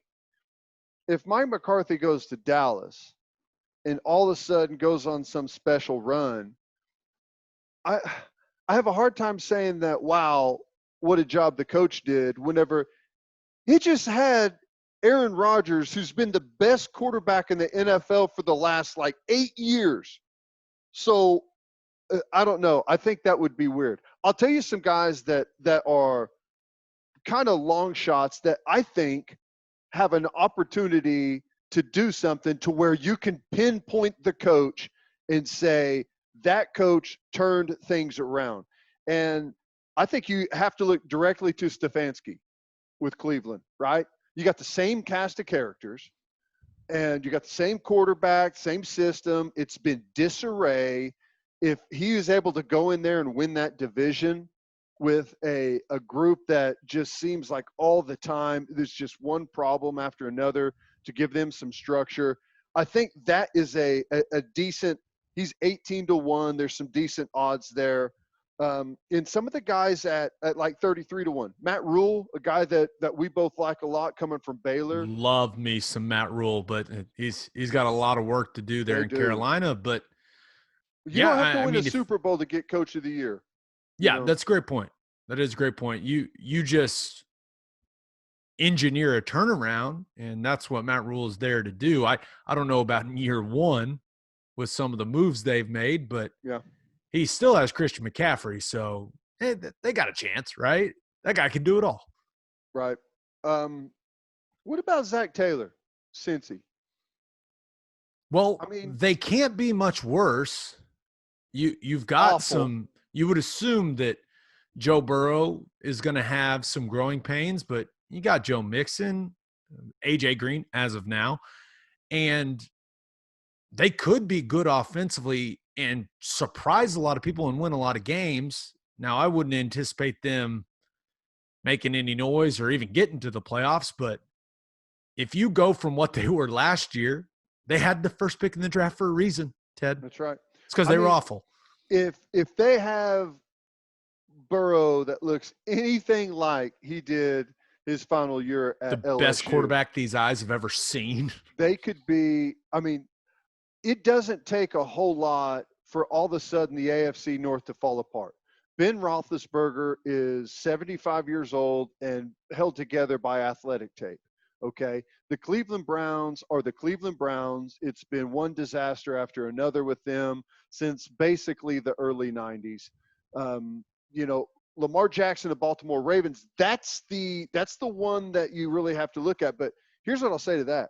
If Mike McCarthy goes to Dallas and all of a sudden goes on some special run, I have a hard time saying that, wow, what a job the coach did whenever he just had Aaron Rodgers, who's been the best quarterback in the NFL for the last like 8 years. So I don't know. I think that would be weird. I'll tell you some guys that are kind of long shots that I think have an opportunity to do something to where you can pinpoint the coach and say that coach turned things around. And I think you have to look directly to Stefanski with Cleveland, right? You got the same cast of characters and you got the same quarterback, same system. It's been disarray. If he is able to go in there and win that division with a group that just seems like all the time there's just one problem after another, to give them some structure, I think that is a decent – he's 18-1. There's some decent odds there. In some of the guys at like 33-1, Matt Rule, a guy that we both like a lot, coming from Baylor.
Love me some Matt Rule, but he's got a lot of work to do there
They
in
do.
Carolina. But
You don't have to win a Super Bowl to get Coach of the Year.
Yeah, that's a great point. That is a great point. You just engineer a turnaround, and that's what Matt Rule is there to do. I don't know about in year one with some of the moves they've made, but
yeah,
he still has Christian McCaffrey, so they got a chance, right? That guy can do it all.
Right. What about Zach Taylor, Cincy?
Well,
I mean,
they can't be much worse. You've got
awful.
you would assume that Joe Burrow is going to have some growing pains, but you got Joe Mixon, AJ Green as of now, and they could be good offensively and surprise a lot of people and win a lot of games. Now, I wouldn't anticipate them making any noise or even getting to the playoffs, but if you go from what they were last year, they had the first pick in the draft for a reason, Ted.
That's right.
It's because they were awful.
If they have Burrow that looks anything like he did his final year at
the
LSU,
best quarterback these eyes have ever seen,
they could be – I mean, it doesn't take a whole lot for all of a sudden the AFC North to fall apart. Ben Roethlisberger is 75 years old and held together by athletic tape, okay? The Cleveland Browns are the Cleveland Browns. It's been one disaster after another with them since basically the early 90s. Lamar Jackson, the Baltimore Ravens, that's the one that you really have to look at. But here's what I'll say to that.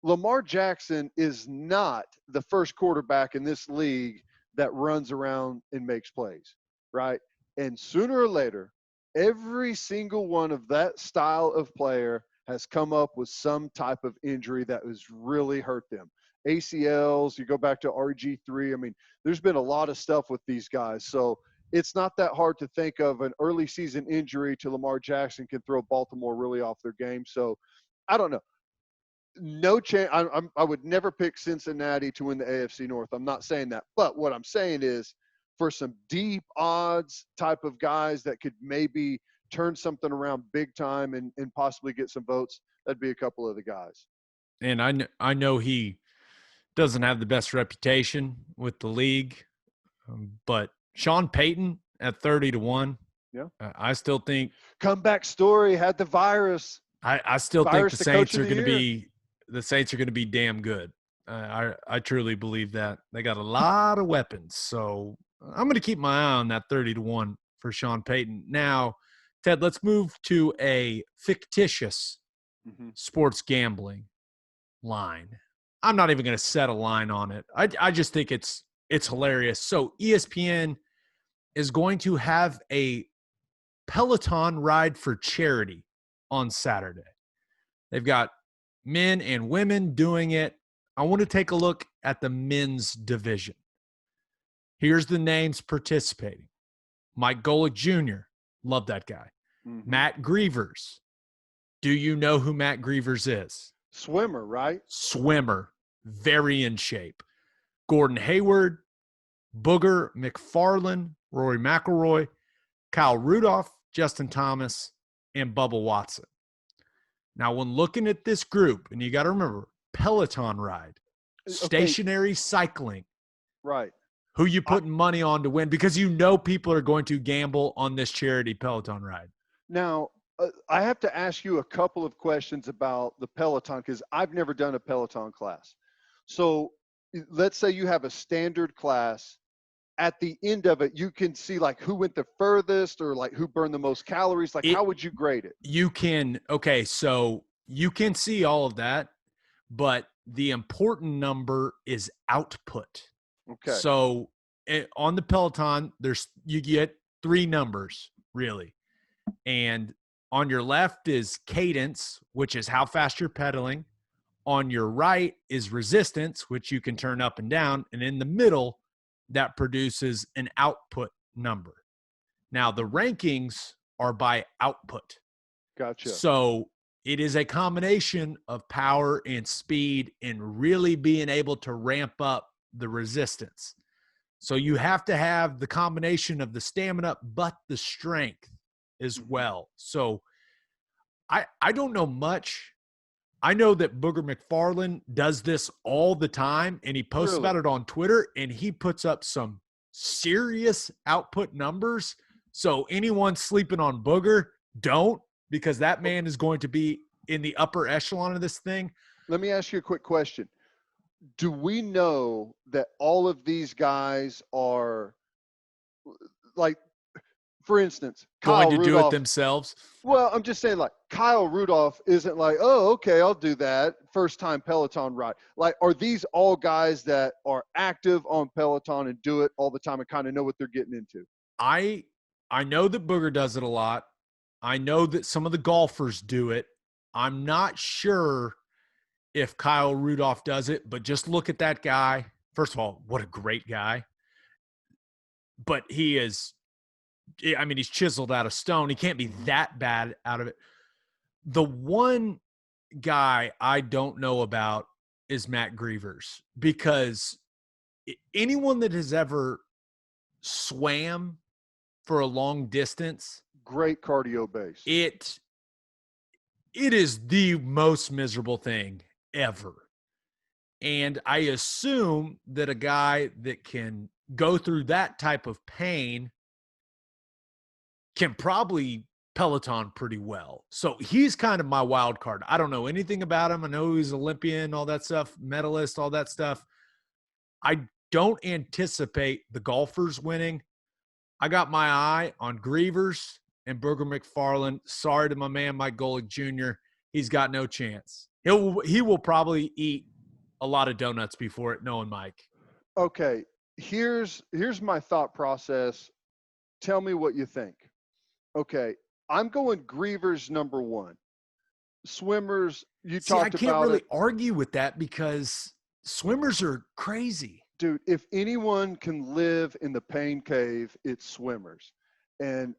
Lamar Jackson is not the first quarterback in this league that runs around and makes plays, right? And sooner or later, every single one of that style of player has come up with some type of injury that has really hurt them. ACLs, you go back to RG3. I mean, there's been a lot of stuff with these guys. So it's not that hard to think of an early season injury to Lamar Jackson can throw Baltimore really off their game. So I don't know. No chance. I would never pick Cincinnati to win the AFC North. I'm not saying that. But what I'm saying is, for some deep odds type of guys that could maybe turn something around big time and possibly get some votes, that'd be a couple of the guys.
And I know he doesn't have the best reputation with the league, but Sean Payton at 30-1.
Yeah,
I still think
comeback story, had the virus.
I still think the Saints are going to
be
be damn good. I truly believe that. They got a lot of weapons. So I'm going to keep my eye on that 30-1 for Sean Payton. Now, Ted, let's move to a fictitious sports gambling line. I'm not even going to set a line on it. I just think it's hilarious. So ESPN is going to have a Peloton ride for charity on Saturday. They've got men and women doing it. I want to take a look at the men's division. Here's the names participating. Mike Golick Jr., love that guy. Matt Grievers. Do you know who Matt Grievers is?
Swimmer, right?
Swimmer, very in shape. Gordon Hayward, Booger McFarland, Rory McIlroy, Kyle Rudolph, Justin Thomas, and Bubba Watson. Now, when looking at this group, and you got to remember, Peloton ride, stationary cycling.
Right.
Who you putting money on to win? Because you know people are going to gamble on this charity Peloton ride.
Now, I have to ask you a couple of questions about the Peloton because I've never done a Peloton class. So let's say you have a standard class. At the end of it, you can see like who went the furthest or like who burned the most calories. Like, how would you grade it?
You can, so you can see all of that, but the important number is output.
Okay.
So on the Peloton, you get 3 numbers really. And on your left is cadence, which is how fast you're pedaling. On your right is resistance, which you can turn up and down. And in the middle, that produces an output number. Now, the rankings are by output.
Gotcha.
So it is a combination of power and speed and really being able to ramp up the resistance. So you have to have the combination of the stamina, but the strength as well. So I don't know much. I know that Booger McFarland does this all the time, and he posts about it on Twitter, and he puts up some serious output numbers. So anyone sleeping on Booger, don't, because that man is going to be in the upper echelon of this thing.
Let me ask you a quick question. Do we know that all of these guys are like, for instance,
going to
Rudolph,
do it themselves?
Well, I'm just saying, like, Kyle Rudolph isn't like, oh, okay, I'll do that. First time Peloton ride. Like, are these all guys that are active on Peloton and do it all the time and kind of know what they're getting into?
I know that Booger does it a lot. I know that some of the golfers do it. I'm not sure if Kyle Rudolph does it, but just look at that guy. First of all, what a great guy. But he is, I mean, he's chiseled out of stone. He can't be that bad out of it. The one guy I don't know about is Matt Grievers, because anyone that has ever swam for a long distance,
great cardio base.
It is the most miserable thing ever. And I assume that a guy that can go through that type of pain can probably Peloton pretty well. So he's kind of my wild card. I don't know anything about him. I know he's Olympian, all that stuff, medalist, all that stuff. I don't anticipate the golfers winning. I got my eye on Grievers and Booger McFarland. Sorry to my man, Mike Golick Jr. He's got no chance. He will probably eat a lot of donuts before it, knowing Mike.
Okay, here's my thought process. Tell me what you think. Okay, I'm going Grievers number 1. Swimmers, talked about it.
I can't really argue with that because swimmers are crazy.
Dude, if anyone can live in the pain cave, it's swimmers. And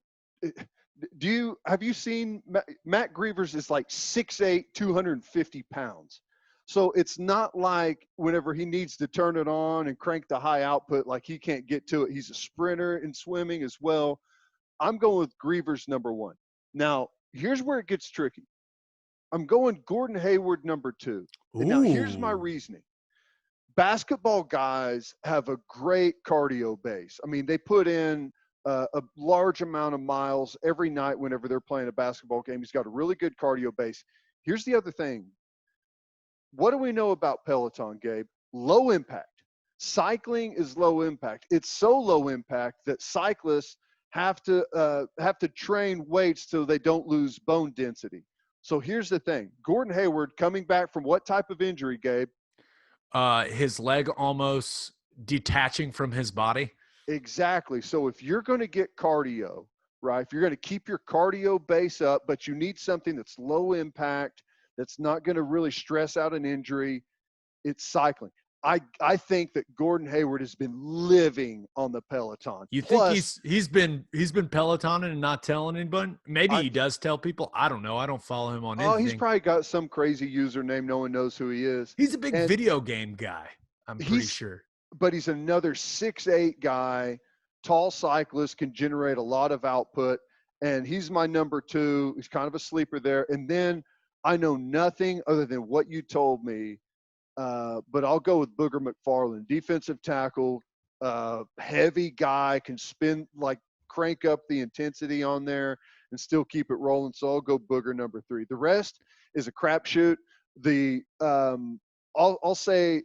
have you seen Matt Grievers is like 6'8", 250 pounds. So it's not like whenever he needs to turn it on and crank the high output, like he can't get to it. He's a sprinter in swimming as well. I'm going with Grievers number 1. Now, here's where it gets tricky. I'm going Gordon Hayward number 2. And now here's my reasoning. Basketball guys have a great cardio base. I mean, they put in a large amount of miles every night whenever they're playing a basketball game. He's got a really good cardio base. Here's the other thing. what do we know about Peloton, Gabe? Low impact. Cycling is low impact. It's so low impact that cyclists have to train weights so they don't lose bone density. So here's the thing: Gordon Hayward coming back from what type of injury, Gabe?
His leg almost detaching from his body.
Exactly. So if you're going to get cardio, right? If you're going to keep your cardio base up, but you need something that's low impact, that's not going to really stress out an injury, it's cycling. I think that Gordon Hayward has been living on the Peloton.
You think
Plus,
he's been Pelotoning and not telling anybody? Maybe
I
he does tell people. I don't know. I don't follow him on
oh, he's
anything.
probably got some crazy username. No one knows who he is.
He's a big
And
video game guy. I'm pretty
he's
sure.
but he's another 6'8" guy, tall cyclist, can generate a lot of output. And he's my number two. He's kind of a sleeper there. And then I know nothing other than what you told me, but I'll go with Booger McFarland, defensive tackle, heavy guy, can spin, like crank up the intensity on there and still keep it rolling. So I'll go Booger number three. The rest is a crapshoot. I'll say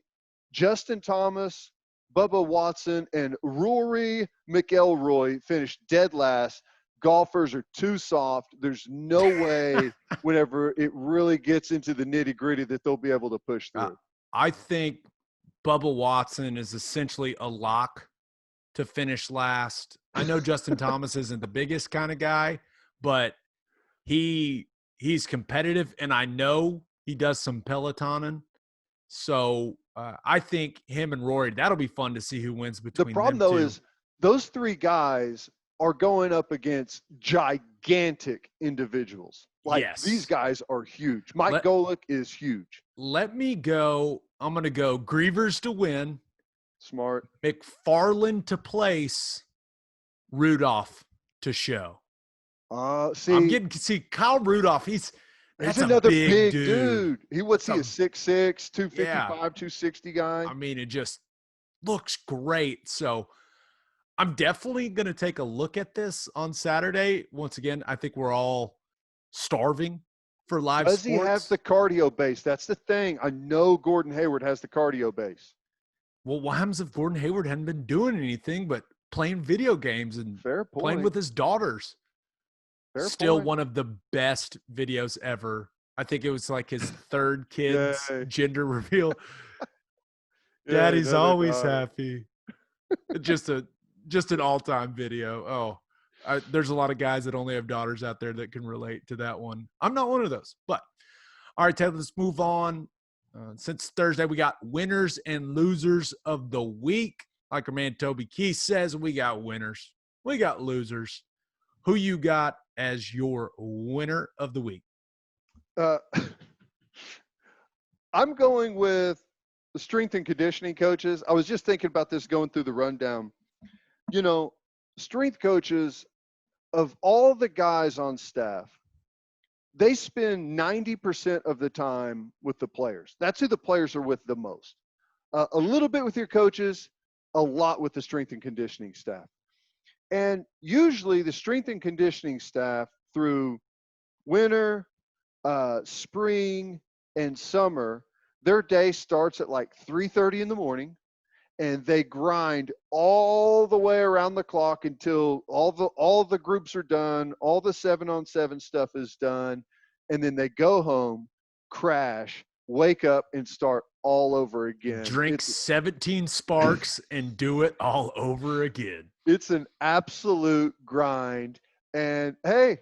Justin Thomas, Bubba Watson, and Rory McElroy finished dead last. Golfers are too soft. There's no way whenever it really gets into the nitty gritty that they'll be able to push through.
I think Bubba Watson is essentially a lock to finish last. I know Justin Thomas isn't the biggest kind of guy, but he's competitive, and I know he does some Pelotoning. So I think him and Rory, that'll be fun to see who wins between them.
The problem, though,
two.
is those three guys are going up against gigantic individuals. Like,
yes.
These guys are huge. Mike Golick is huge.
Let me go. I'm going to go Grievers to win.
Smart.
McFarland to place. Rudolph to show.
See,
Kyle Rudolph. He's
another big
dude.
He what's he, a 6'6", 255,
yeah.
260 guy?
I mean, it just looks great. So I'm definitely going to take a look at this on Saturday. Once again, I think we're all starving for live sports.
Does he have the cardio base? That's the thing. I know Gordon Hayward has the cardio base.
Well, what happens if Gordon Hayward hadn't been doing anything but playing video games and playing with his daughters? Still one of the best videos ever. I think it was like his third kid's gender reveal. Daddy's always happy. Just an all-time video. There's a lot of guys that only have daughters out there that can relate to that one. I'm not one of those. But all right, Ted, let's move on. Since Thursday, we got winners and losers of the week. Like our man Toby Keith says, we got winners. We got losers. Who you got as your winner of the week?
I'm going with the strength and conditioning coaches. I was just thinking about this going through the rundown. You know, strength coaches, of all the guys on staff, they spend 90% of the time with the players. That's who the players are with the most. A little bit with your coaches, a lot with the strength and conditioning staff. And usually the strength and conditioning staff through winter, spring, and summer, their day starts at like 3:30 in the morning, and they grind all the way around the clock until all the groups are done, all the 7-on-7 stuff is done, and then they go home, crash, wake up, and start all over again.
Drink 17 Sparks and do it all over again.
It's an absolute grind. And hey,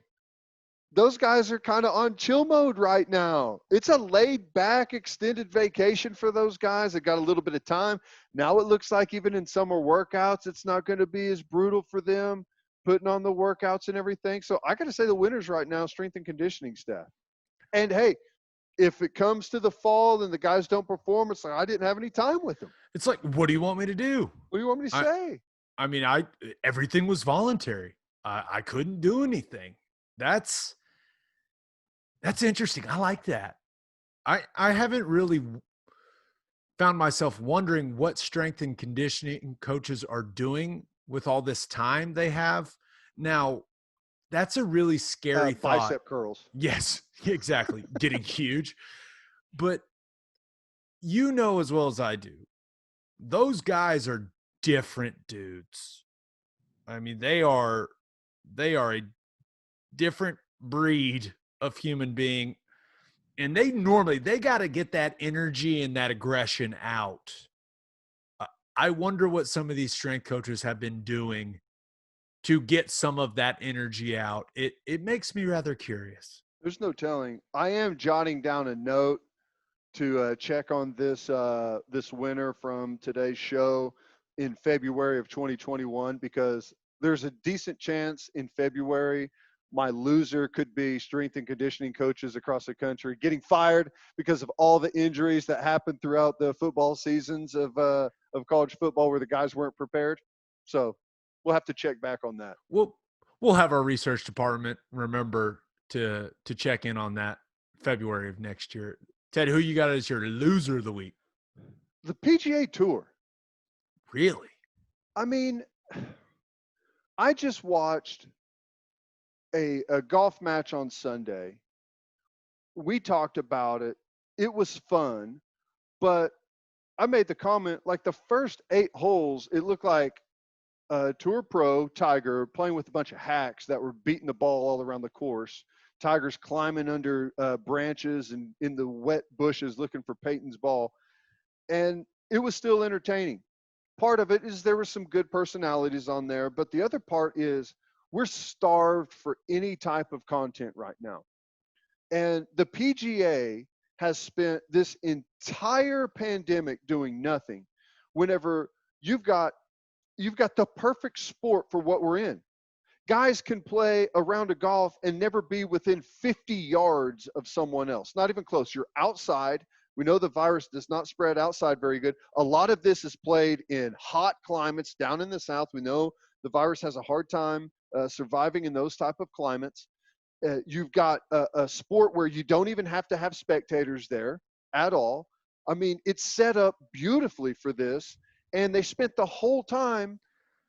those guys are kind of on chill mode right now. It's a laid back, extended vacation for those guys. They got a little bit of time. Now it looks like even in summer workouts, it's not going to be as brutal for them putting on the workouts and everything. So I got to say the winners right now, strength and conditioning staff. And hey, if it comes to the fall and the guys don't perform, it's like, I didn't have any time with them.
It's like, what do you want me to do?
What do you want me to say?
I mean, everything was voluntary. I couldn't do anything. That's interesting. I like that. I haven't really found myself wondering what strength and conditioning coaches are doing with all this time they have. Now, that's a really scary thought.
Bicep curls.
Yes, exactly. Getting huge. But you know as well as I do, those guys are different dudes. I mean, they are a different breed of human being, and they got to get that energy and that aggression out. Uh, I wonder what some of these strength coaches have been doing to get some of that energy out. It makes me rather curious.
There's no telling. I am jotting down a note to check on this winner from today's show in February of 2021, because there's a decent chance in February my loser could be strength and conditioning coaches across the country getting fired because of all the injuries that happened throughout the football seasons of college football where the guys weren't prepared. So we'll have to check back on that.
We'll have our research department remember to check in on that February of next year. Ted, who you got as your loser of the week?
The PGA Tour.
Really?
I mean, I just watched a golf match on Sunday. We talked about it. It was fun, but I made the comment like the first 8 holes, it looked like a tour pro Tiger playing with a bunch of hacks that were beating the ball all around the course. Tiger's climbing under branches and in the wet bushes looking for Peyton's ball. And it was still entertaining. Part of it is there were some good personalities on there, but the other part is we're starved for any type of content right now. And the PGA has spent this entire pandemic doing nothing whenever you've got the perfect sport for what we're in. Guys can play a round of golf and never be within 50 yards of someone else, not even close. You're outside. We know the virus does not spread outside very good. A lot of this is played in hot climates down in the South. We know the virus has a hard time surviving in those type of climates. You've got a sport where you don't even have to have spectators there at all. I mean, it's set up beautifully for this, and they spent the whole time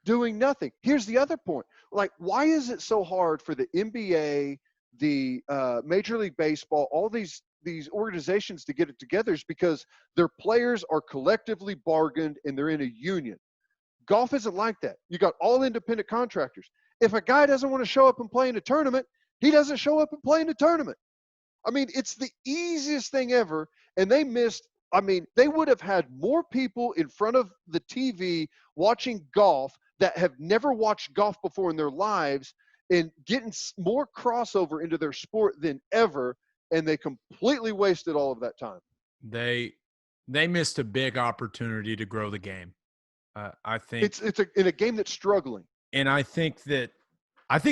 doing nothing. Here's the other point. Like, why is it so hard for the NBA, the Major League Baseball, all these organizations to get it together? Is because their players are collectively bargained and they're in a union. Golf isn't like that. You got all independent contractors. If a guy doesn't want to show up and play in a tournament, he doesn't show up and play in a tournament. I mean, it's the easiest thing ever, and they missed. I mean, they would have had more people in front of the TV watching golf that have never watched golf before in their lives and getting more crossover into their sport than ever, and they completely wasted all of that time.
They missed a big opportunity to grow the game. I think
it's in a game that's struggling.
And I think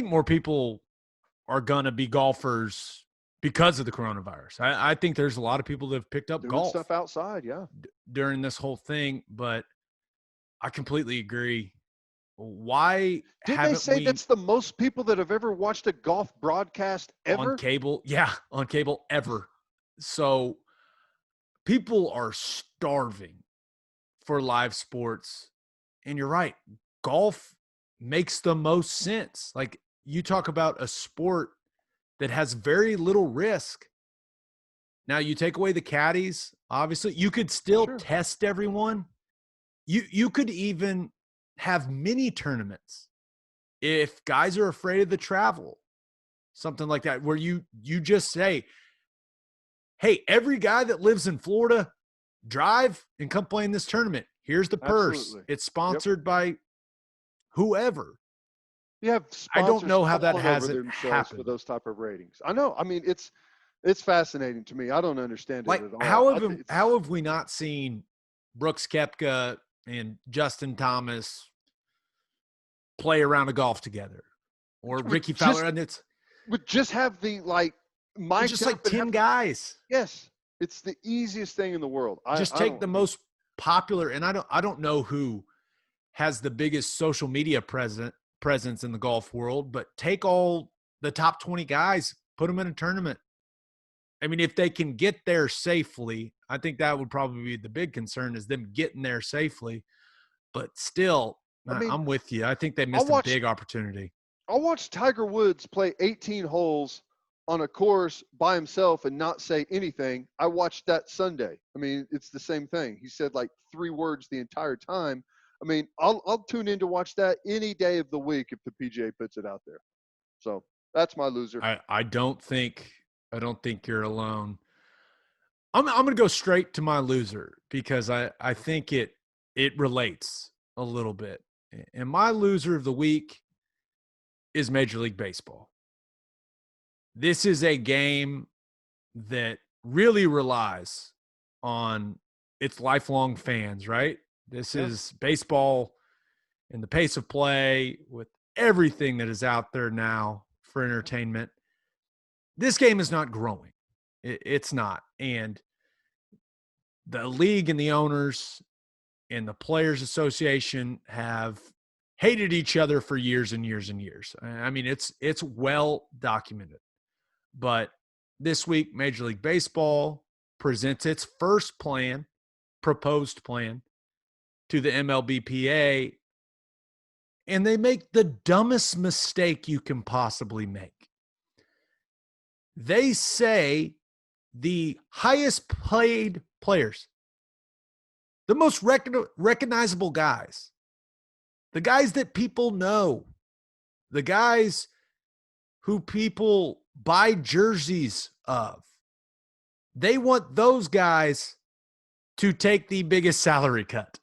more people are going to be golfers because of the coronavirus. I think there's a lot of people that have picked up
Doing
golf
stuff outside, yeah,
during this whole thing, but I completely agree. Why
did
haven't
they say
we,
that's the most people that have ever watched a golf broadcast ever
on cable? Yeah, on cable ever. So people are starving for live sports, and you're right. Golf makes the most sense. Like, you talk about a sport that has very little risk. Now, you take away the caddies, obviously, you could still test everyone. You could even have mini tournaments if guys are afraid of the travel, something like that, where you just say, hey, every guy that lives in Florida, drive and come play in this tournament. Here's the purse.
Absolutely.
It's sponsored by whoever.
You have
I don't know how that
falling
hasn't
over themselves
happened.
for those type of ratings. I know. I mean, it's fascinating to me. I don't understand
Like,
it at all.
how have we not seen Brooks Koepka and Justin Thomas play around a golf together, or Ricky Fowler? And
would just have the
just like 10 guys.
Yes, it's the easiest thing in the world.
Just take the most popular, and I don't know who has the biggest social media presence in the golf world, but take all the top 20 guys, put them in a tournament. I mean, if they can get there safely, I think that would probably be the big concern, is them getting there safely. But still, I'm with you. I think they missed a big opportunity.
I watched Tiger Woods play 18 holes on a course by himself and not say anything. I watched that Sunday. I mean, it's the same thing. He said like 3 words the entire time. I mean, I'll tune in to watch that any day of the week if the PGA puts it out there. So that's my loser.
I don't think you're alone. I'm going to go straight to my loser because I think it relates a little bit. And my loser of the week is Major League Baseball. This is a game that really relies on its lifelong fans, right? This is baseball and the pace of play with everything that is out there now for entertainment. This game is not growing. It's not. And the league and the owners and the Players Association have hated each other for years and years and years. I mean, it's well documented. But this week, Major League Baseball presents its first proposed plan to the MLBPA, and they make the dumbest mistake you can possibly make. They say the highest paid players, the most recognizable guys, the guys that people know, the guys who people buy jerseys of, they want those guys to take the biggest salary cut.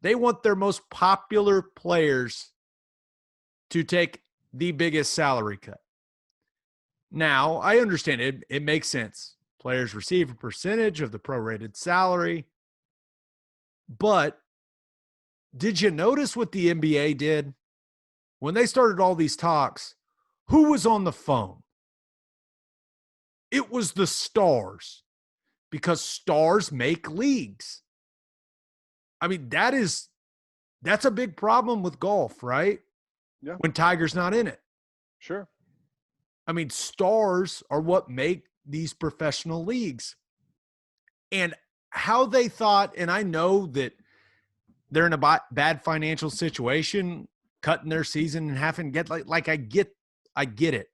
They want their most popular players to take the biggest salary cut. Now, I understand it. It makes sense. Players receive a percentage of the prorated salary. But did you notice what the NBA did? When they started all these talks, who was on the phone? It was the stars, because stars make leagues. I mean, that's a big problem with golf, right?
Yeah.
When Tiger's not in it.
Sure.
I mean, stars are what make these professional leagues. And how they thought, and I know that they're in a bad financial situation, cutting their season and having to get I get it.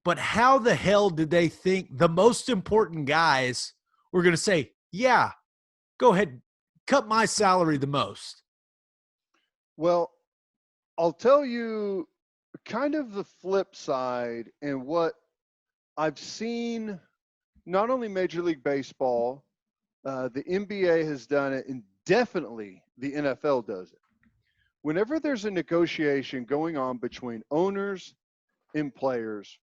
But how the hell did they think the most important guys were going to say, yeah, go ahead, cut my salary the most?
Well, I'll tell you kind of the flip side and what I've seen. Not only Major League Baseball, the NBA has done it, and definitely the NFL does it. Whenever there's a negotiation going on between owners and players,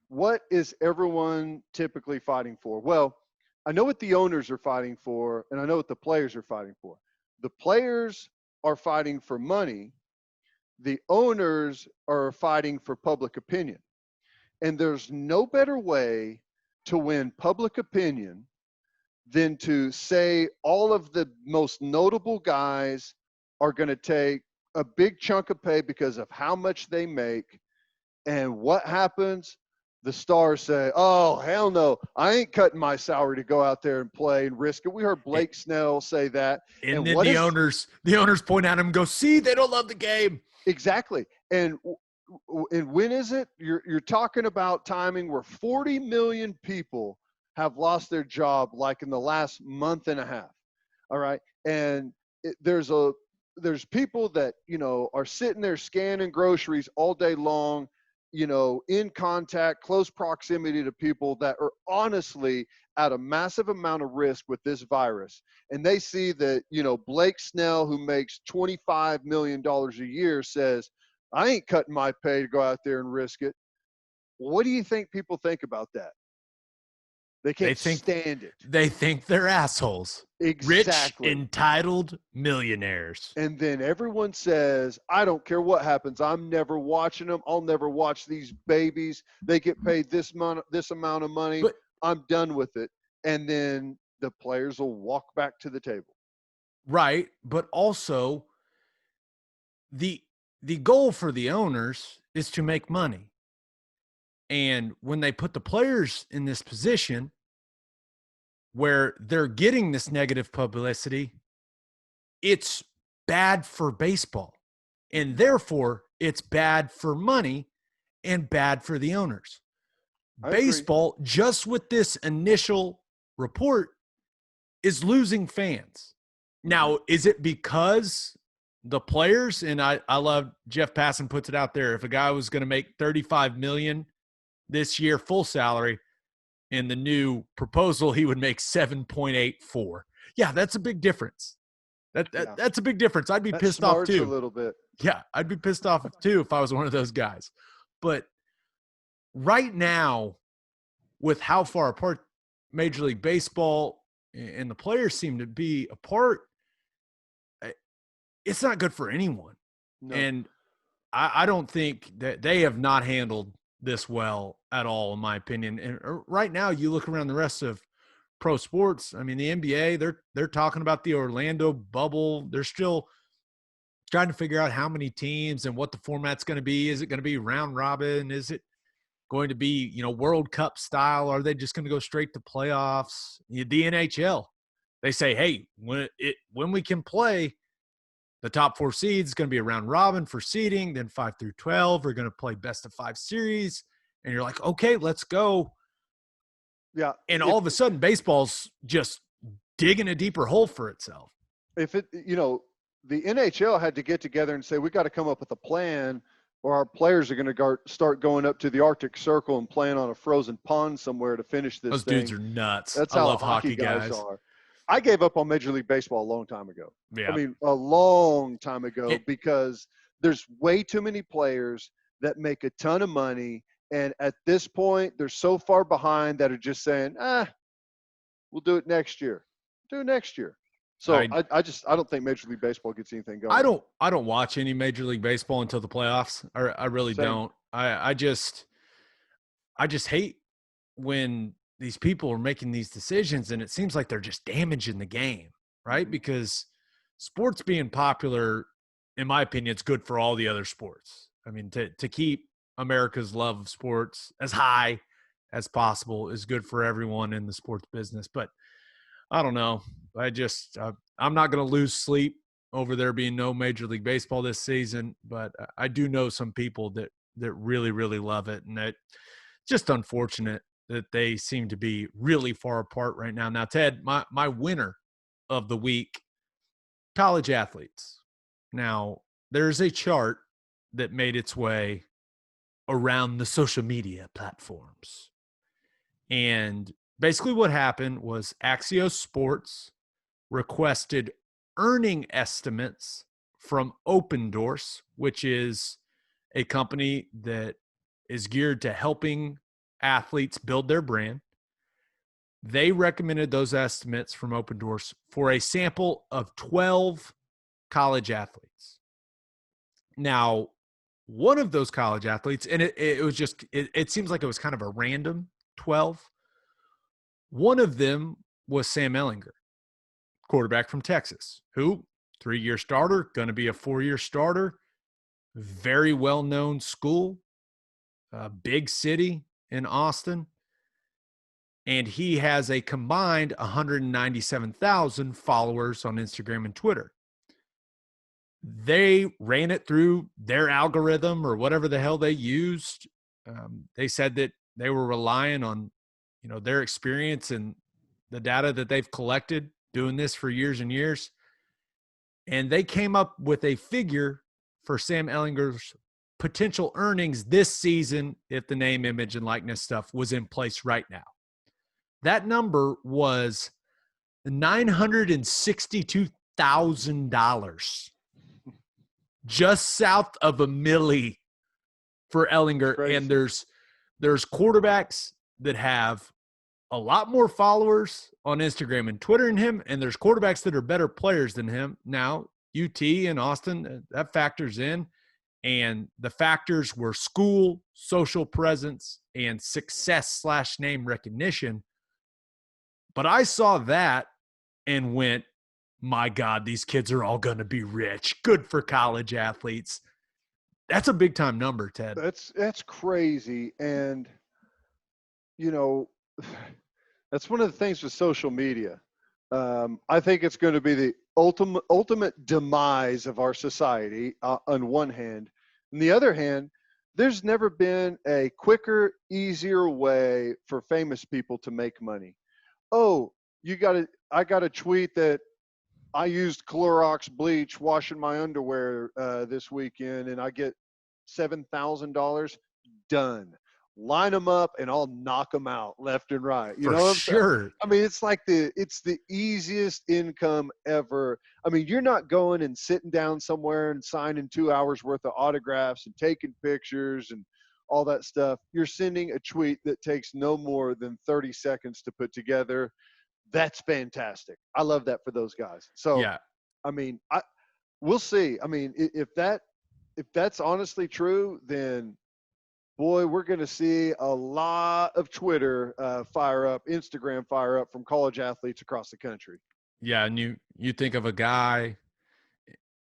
what is everyone typically fighting for? Well, I know what the owners are fighting for, and I know what the players are fighting for. The players are fighting for money. The owners are fighting for public opinion. And there's no better way to win public opinion than to say all of the most notable guys are going to take a big chunk of pay because of how much they make. And what happens? The stars say, oh, hell no, I ain't cutting my salary to go out there and play and risk it. We heard Blake Snell say that.
And then the owners point at him and go, see, they don't love the game.
Exactly. And when is it? You're talking about timing where 40 million people have lost their job like in the last month and a half. All right. And there's people that, are sitting there scanning groceries all day long, in contact, close proximity to people that are honestly at a massive amount of risk with this virus. And they see that, Blake Snell, who makes $25 million a year, says, I ain't cutting my pay to go out there and risk it. What do you think people think about that? They can't stand it.
They think they're assholes.
Exactly.
Rich, entitled millionaires.
And then everyone says, I don't care what happens. I'm never watching them. I'll never watch these babies. They get paid this amount of money. But I'm done with it. And then the players will walk back to the table.
Right. But also, the goal for the owners is to make money. And when they put the players in this position where they're getting this negative publicity, it's bad for baseball. And therefore, it's bad for money and bad for the owners.
I agree.
Baseball, just with this initial report, is losing fans. Now, is it because the players, and I love Jeff Passan puts it out there, if a guy was going to make $35 million this year full salary, in the new proposal he would make 7.84. Yeah, that's a big difference. That's a big difference. I'd be
That
pissed off
smarts a
too.
little bit.
Yeah, I'd be pissed off too if I was one of those guys. But right now, with how far apart Major League Baseball and the players seem to be apart, it's not good for anyone.
No.
And I don't think that they have not handled this well at all, in my opinion. And right now, you look around the rest of pro sports. I mean, the NBA, they're talking about the Orlando bubble. They're still trying to figure out how many teams and what the format's going to be. Is it going to be round robin? Is it going to be, World Cup style? Are they just going to go straight to playoffs? The NHL, they say, hey, when we can play, the top 4 seeds is going to be a round robin for seeding. Then 5 through 12 are going to play best of 5 series. And you're like, okay, let's go.
Yeah.
And all of a sudden, baseball's just digging a deeper hole for itself.
If the NHL had to get together and say, we got to come up with a plan, or our players are going to start going up to the Arctic Circle and playing on a frozen pond somewhere to finish this
Those
thing.
dudes are nuts.
That's
I
how
love hockey guys.
are. I gave up on Major League Baseball a long time ago.
Yeah.
I mean, a long time ago, because there's way too many players that make a ton of money. And at this point, they're so far behind that are just saying, we'll do it next year. Do it next year. So I don't think Major League Baseball gets anything going.
I don't watch any Major League Baseball until the playoffs. I really don't. I just hate when these people are making these decisions and it seems like they're just damaging the game, right? Mm-hmm. Because sports being popular, in my opinion, it's good for all the other sports. I mean, to keep America's love of sports as high as possible is good for everyone in the sports business. But I don't know. I'm not going to lose sleep over there being no Major League Baseball this season, but I do know some people that really, really love it. And it's just unfortunate that they seem to be really far apart right now. Now, Ted, my winner of the week, college athletes. Now, there's a chart that made its way around the social media platforms. And basically what happened was Axios Sports requested earning estimates from Opendoors, which is a company that is geared to helping athletes build their brand. They recommended those estimates from Opendoors for a sample of 12 college athletes. Now, one of those college athletes, and it was just, it seems like it was kind of a random 12. One of them was Sam Ehlinger, quarterback from Texas, who 3-year starter, going to be a 4-year starter, very well-known school, big city in Austin. And he has a combined 197,000 followers on Instagram and Twitter. They ran it through their algorithm or whatever the hell they used. They said that they were relying on, their experience and the data that they've collected doing this for years and years. And they came up with a figure for Sam Ehlinger's potential earnings this season if the name, image, and likeness stuff was in place right now. That number was $962,000, just south of $1 million for Ehlinger.
Crazy.
And there's quarterbacks that have a lot more followers on Instagram and Twitter than him, and there's quarterbacks that are better players than him. Now, UT and Austin, that factors in, and the factors were school, social presence, and success/name recognition. But I saw that and went, my God, these kids are all going to be rich. Good for college athletes. That's a big time number, Ted.
That's crazy. And, that's one of the things with social media. I think it's going to be the ultimate demise of our society on one hand. On the other hand, there's never been a quicker, easier way for famous people to make money. Oh, I got a tweet that I used Clorox bleach washing my underwear this weekend, and I get $7,000. Done. Line them up, and I'll knock them out left and right. You
For
know what I'm saying?
sure.
I mean, it's the easiest income ever. I mean, you're not going and sitting down somewhere and signing 2 hours worth of autographs and taking pictures and all that stuff. You're sending a tweet that takes no more than 30 seconds to put together. That's fantastic. I love that for those guys. So,
Yeah.
I mean, we'll see. I mean, if that's honestly true, then boy, we're going to see a lot of Twitter fire up, Instagram fire up from college athletes across the country.
Yeah. And you think of a guy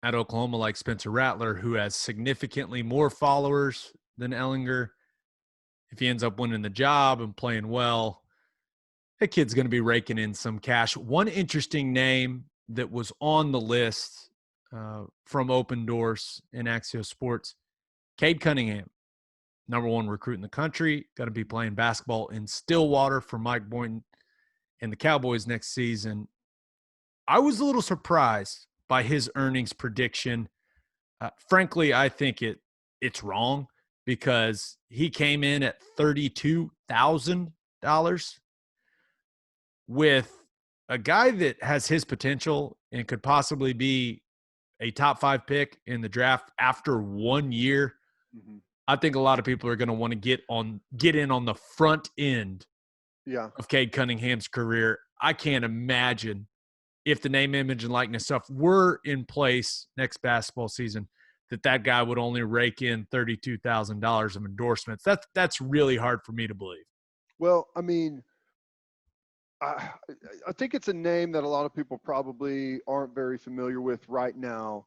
at Oklahoma like Spencer Rattler, who has significantly more followers than Ellinger. If he ends up winning the job and playing well, that kid's going to be raking in some cash. One interesting name that was on the list from Open Doors in Axios Sports, Cade Cunningham, #1 recruit in the country, going to be playing basketball in Stillwater for Mike Boynton and the Cowboys next season. I was a little surprised by his earnings prediction. Frankly, I think it's wrong because he came in at $32,000 with a guy that has his potential and could possibly be a top 5 pick in the draft after 1 year.
Mm-hmm.
I think a lot of people are going to want to get in on the front end of Cade Cunningham's career. I can't imagine if the name, image, and likeness stuff were in place next basketball season, that guy would only rake in $32,000 of endorsements. That's really hard for me to believe.
Well, I mean, I think it's a name that a lot of people probably aren't very familiar with right now.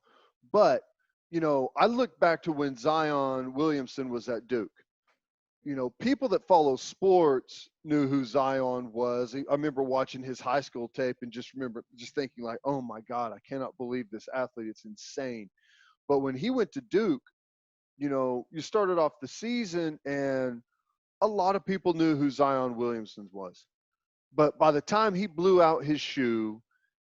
But, you know, I look back to when Zion Williamson was at Duke. You know, people that follow sports knew who Zion was. I remember watching his high school tape and just thinking like, oh my God, I cannot believe this athlete. It's insane. But when he went to Duke, you know, you started off the season and a lot of people knew who Zion Williamson was. But by the time he blew out his shoe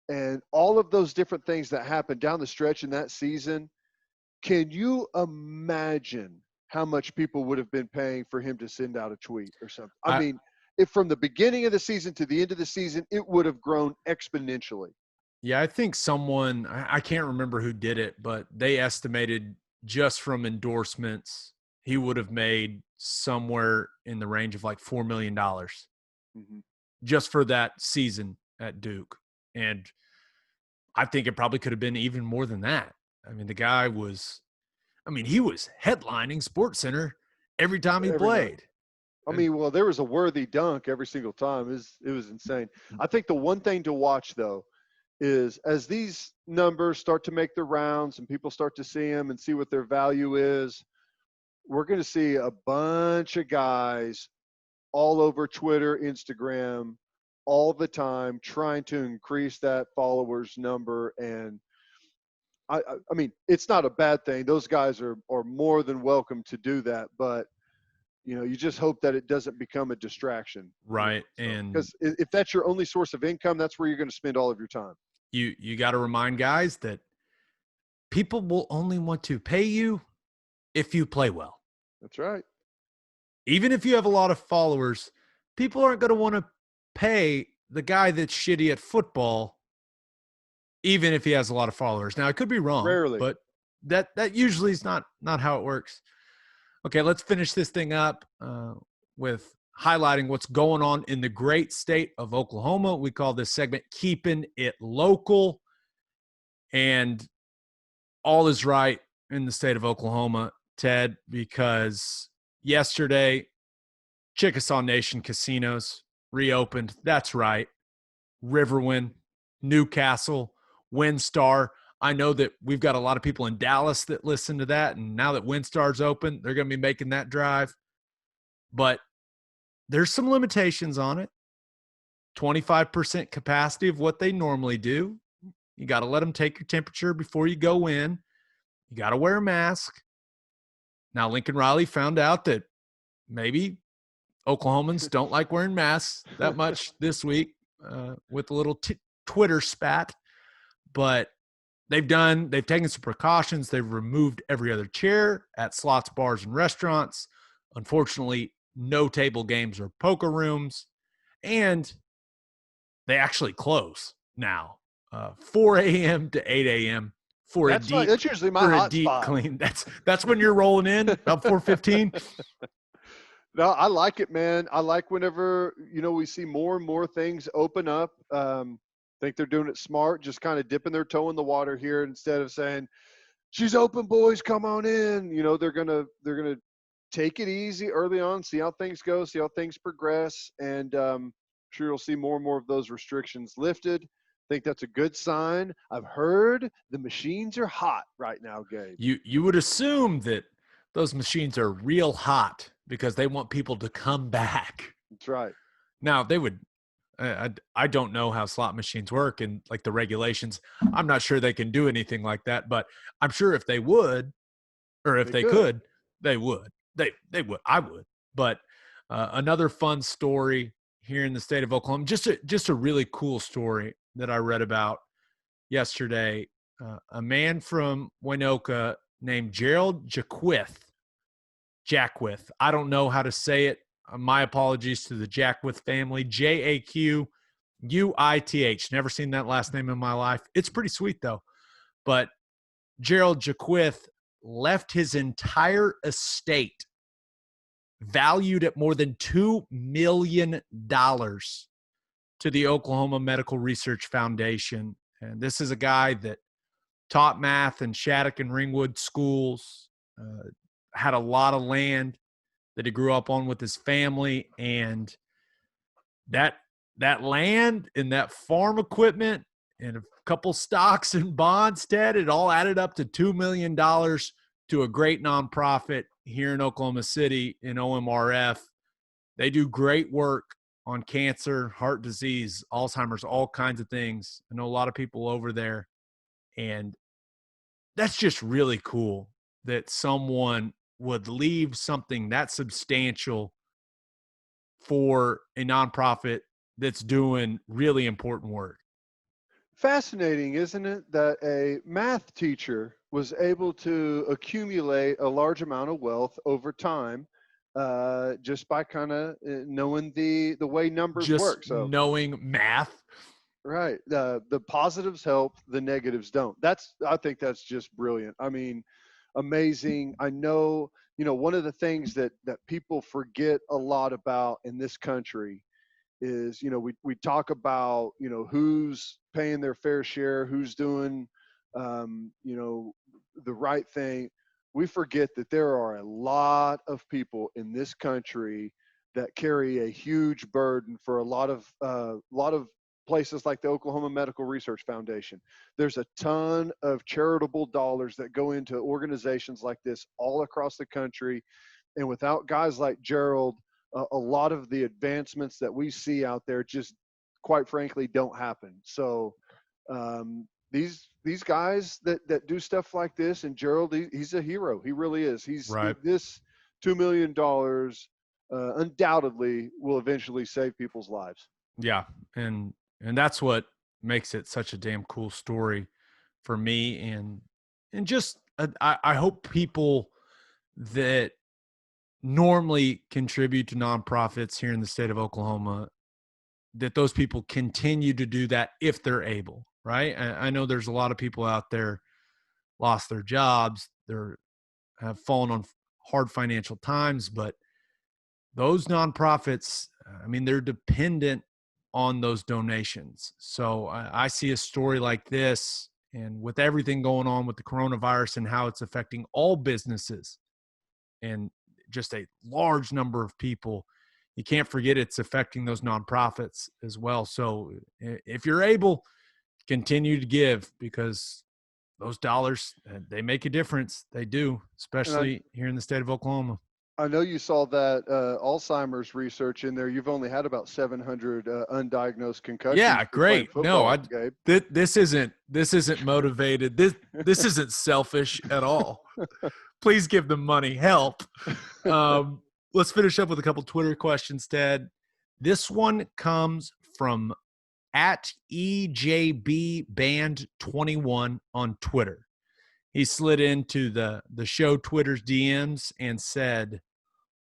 and all of those different things that happened down the stretch in that season, can you imagine how much people would have been paying for him to send out a tweet or something? I mean, if from the beginning of the season to the end of the season, it would have grown exponentially.
Yeah, I think someone, I can't remember who did it, but they estimated just from endorsements, he would have made somewhere in the range of like $4 million just for that season at Duke. And I think it probably could have been even more than that. I mean, the guy was, he was headlining SportsCenter every time he played.
I mean, well, there was a worthy dunk every single time. It was insane. I think the one thing to watch, though, is as these numbers start to make the rounds and people start to see them and see what their value is, we're going to see a bunch of guys all over Twitter, Instagram, all the time trying to increase that followers number. And I mean, it's not a bad thing. Those guys are more than welcome to do that. But, you know, you just hope that it doesn't become a distraction.
Right.
You know?
And
because if that's your only source of income, that's where you're going to spend all of your time.
You got to remind guys that people will only want to pay you if you play well.
That's right.
Even if you have a lot of followers, people aren't going to want to pay the guy that's shitty at football, even if he has a lot of followers. Now, I could be wrong,
Rarely.
but that usually is not how it works. Okay, let's finish this thing up with highlighting what's going on in the great state of Oklahoma. We call this segment Keeping It Local. And all is right in the state of Oklahoma, Ted, because yesterday, Chickasaw Nation casinos reopened. That's right. Riverwind, Newcastle, WinStar. I know that we've got a lot of people in Dallas that listen to that, and now that WinStar's open, they're going to be making that drive. But there's some limitations on it. 25% capacity of what they normally do. You got to let them take your temperature before you go in. You got to wear a mask. Now, Lincoln Riley found out that maybe Oklahomans don't like wearing masks that much this week with a little Twitter spat, but they've taken some precautions. They've removed every other chair at slots, bars, and restaurants. Unfortunately, no table games or poker rooms, and they actually close now, 4 a.m. to 8 a.m. for
That's usually my hot spot.
clean. That's when you're rolling in about 4:15.
No, I like it, man. I like whenever, we see more and more things open up. Think they're doing it smart, just kind of dipping their toe in the water here instead of saying, she's open, boys, come on in. They're gonna take it easy early on, see how things go, see how things progress, and sure you'll see more and more of those restrictions lifted. I think that's a good sign. I've heard the machines are hot right now, Gabe.
You would assume that those machines are real hot because they want people to come back.
That's right.
Now, they would I don't know how slot machines work and like the regulations. I'm not sure they can do anything like that, but I'm sure if they would, or if they could, they would. They would. I would. But another fun story here in the state of Oklahoma, just a really cool story that I read about yesterday. A man from Winoka named Gerald Jacquith. I don't know how to say it. My apologies to the Jacquith family. Jaqουith. Never seen that last name in my life. It's pretty sweet though. But Gerald Jacquith left his entire estate valued at more than $2 million to the Oklahoma Medical Research Foundation. And this is a guy that taught math in Shattuck and Ringwood schools, had a lot of land that he grew up on with his family, and that land and that farm equipment and a couple stocks and bonds, Ted, it all added up to $2 million to a great nonprofit here in Oklahoma City in OMRF. They do great work on cancer, heart disease, Alzheimer's, all kinds of things. I know a lot of people over there, and that's just really cool that someone would leave something that substantial for a nonprofit that's doing really important work.
Fascinating, isn't it, that a math teacher was able to accumulate a large amount of wealth over time just by kind of knowing the way numbers
just
work. So
knowing math.
Right. The positives help, the negatives don't. I think that's just brilliant. I mean, amazing. I know, one of the things that people forget a lot about in this country is, we talk about, who's paying their fair share, who's doing, the right thing. We forget that there are a lot of people in this country that carry a huge burden for a lot of places like the Oklahoma Medical Research Foundation. There's a ton of charitable dollars that go into organizations like this all across the country. And without guys like Gerald, a lot of the advancements that we see out there just, quite frankly, don't happen. So these guys that do stuff like this, and Gerald, he's a hero. He really is.
Right.
This $2 million undoubtedly will eventually save people's lives.
Yeah. And that's what makes it such a damn cool story for me. And just, I hope people that normally contribute to nonprofits here in the state of Oklahoma, that those people continue to do that if they're able, right? I know there's a lot of people out there lost their jobs, have fallen on hard financial times, but those nonprofits, I mean, they're dependent on those donations. So I see a story like this, and with everything going on with the coronavirus and how it's affecting all businesses and just a large number of people, you can't forget it's affecting those nonprofits as well. So if you're able, continue to give, because those dollars, they make a difference. They do, especially here in the state of Oklahoma.
I know you saw that Alzheimer's research in there. You've only had about 700 undiagnosed concussions.
Yeah, great.
Football,
no, this isn't motivated. This isn't selfish at all. Please give them money. Help. Let's finish up with a couple Twitter questions, Ted. This one comes from at EJBBand21 on Twitter. He slid into the show Twitter's DMs and said,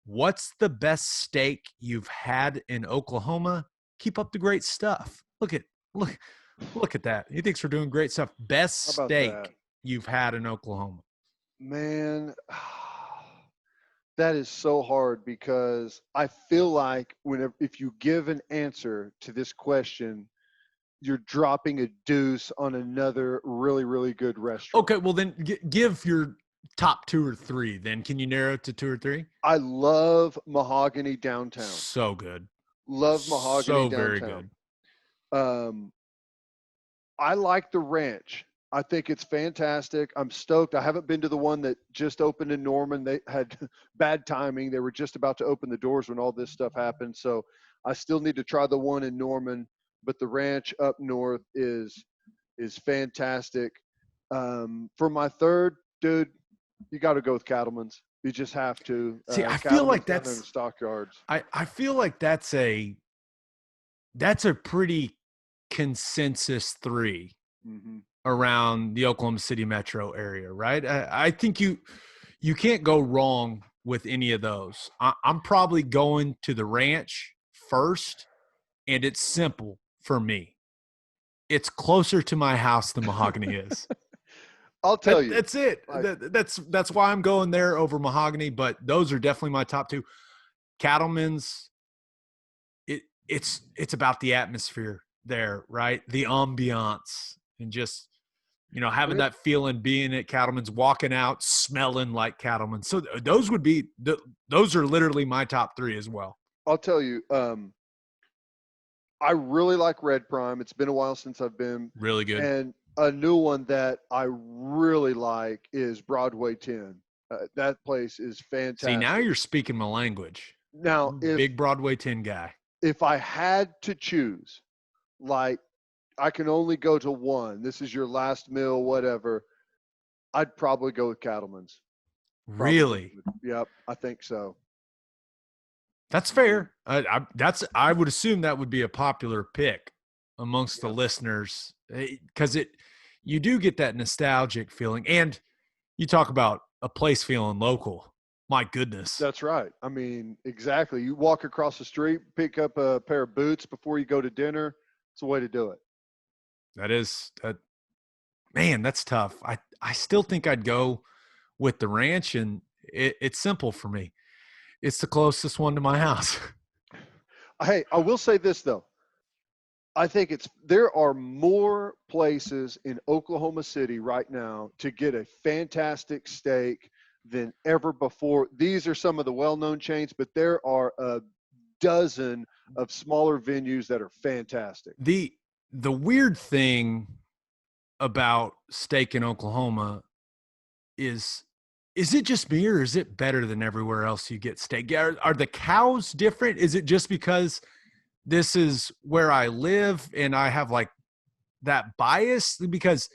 "What's the best steak you've had in Oklahoma? Keep up the great stuff." Look at that. He thinks we're doing great stuff. Best steak you've had in Oklahoma.
Man, that is so hard because I feel like if you give an answer to this question, you're dropping a deuce on another really, really good restaurant.
Okay, well then give your top 2 or 3. Then can you narrow it to 2 or 3?
I love Mahogany Downtown.
So good.
Love Mahogany Downtown.
Very good.
I like the Ranch. I think it's fantastic. I'm stoked. I haven't been to the one that just opened in Norman. They had bad timing. They were just about to open the doors when all this stuff happened. So I still need to try the one in Norman, but the Ranch up north is fantastic. For my third, dude, you got to go with Cattleman's. You just have to.
See, I feel like that's
in the stockyards.
I feel like that's a pretty consensus 3 around the Oklahoma City metro area, right? I think you can't go wrong with any of those. I'm probably going to the Ranch first, and it's simple for me. It's closer to my house than Mahogany is.
I'll tell you.
That's it. That's why I'm going there over Mahogany, but those are definitely my top 2. Cattleman's, it's about the atmosphere there, right? The ambiance and just, having that feeling, being at Cattleman's, walking out, smelling like Cattleman's. So those are literally my top 3 as well.
I'll tell you, I really like Red Prime. It's been a while since I've been.
Really good.
And a new one that I really like is Broadway 10. That place is fantastic.
See, now you're speaking my language.
Now,
big Broadway 10 guy.
If I had to choose, like, I can only go to one, this is your last meal, whatever, I'd probably go with Cattleman's.
Really?
Yep, I think so.
That's fair. I would assume that would be a popular pick amongst the listeners, because you do get that nostalgic feeling, and you talk about a place feeling local. My goodness.
That's right. I mean, exactly. You walk across the street, pick up a pair of boots before you go to dinner. It's a way to do it.
Man, that's tough. I still think I'd go with the Ranch, and it's simple for me. It's the closest one to my house.
Hey, I will say this though. I think there are more places in Oklahoma City right now to get a fantastic steak than ever before. These are some of the well-known chains, but there are a dozen of smaller venues that are fantastic.
The weird thing about steak in Oklahoma is it just me, or is it better than everywhere else you get steak? Are the cows different? Is it just because this is where I live and I have like that bias? Because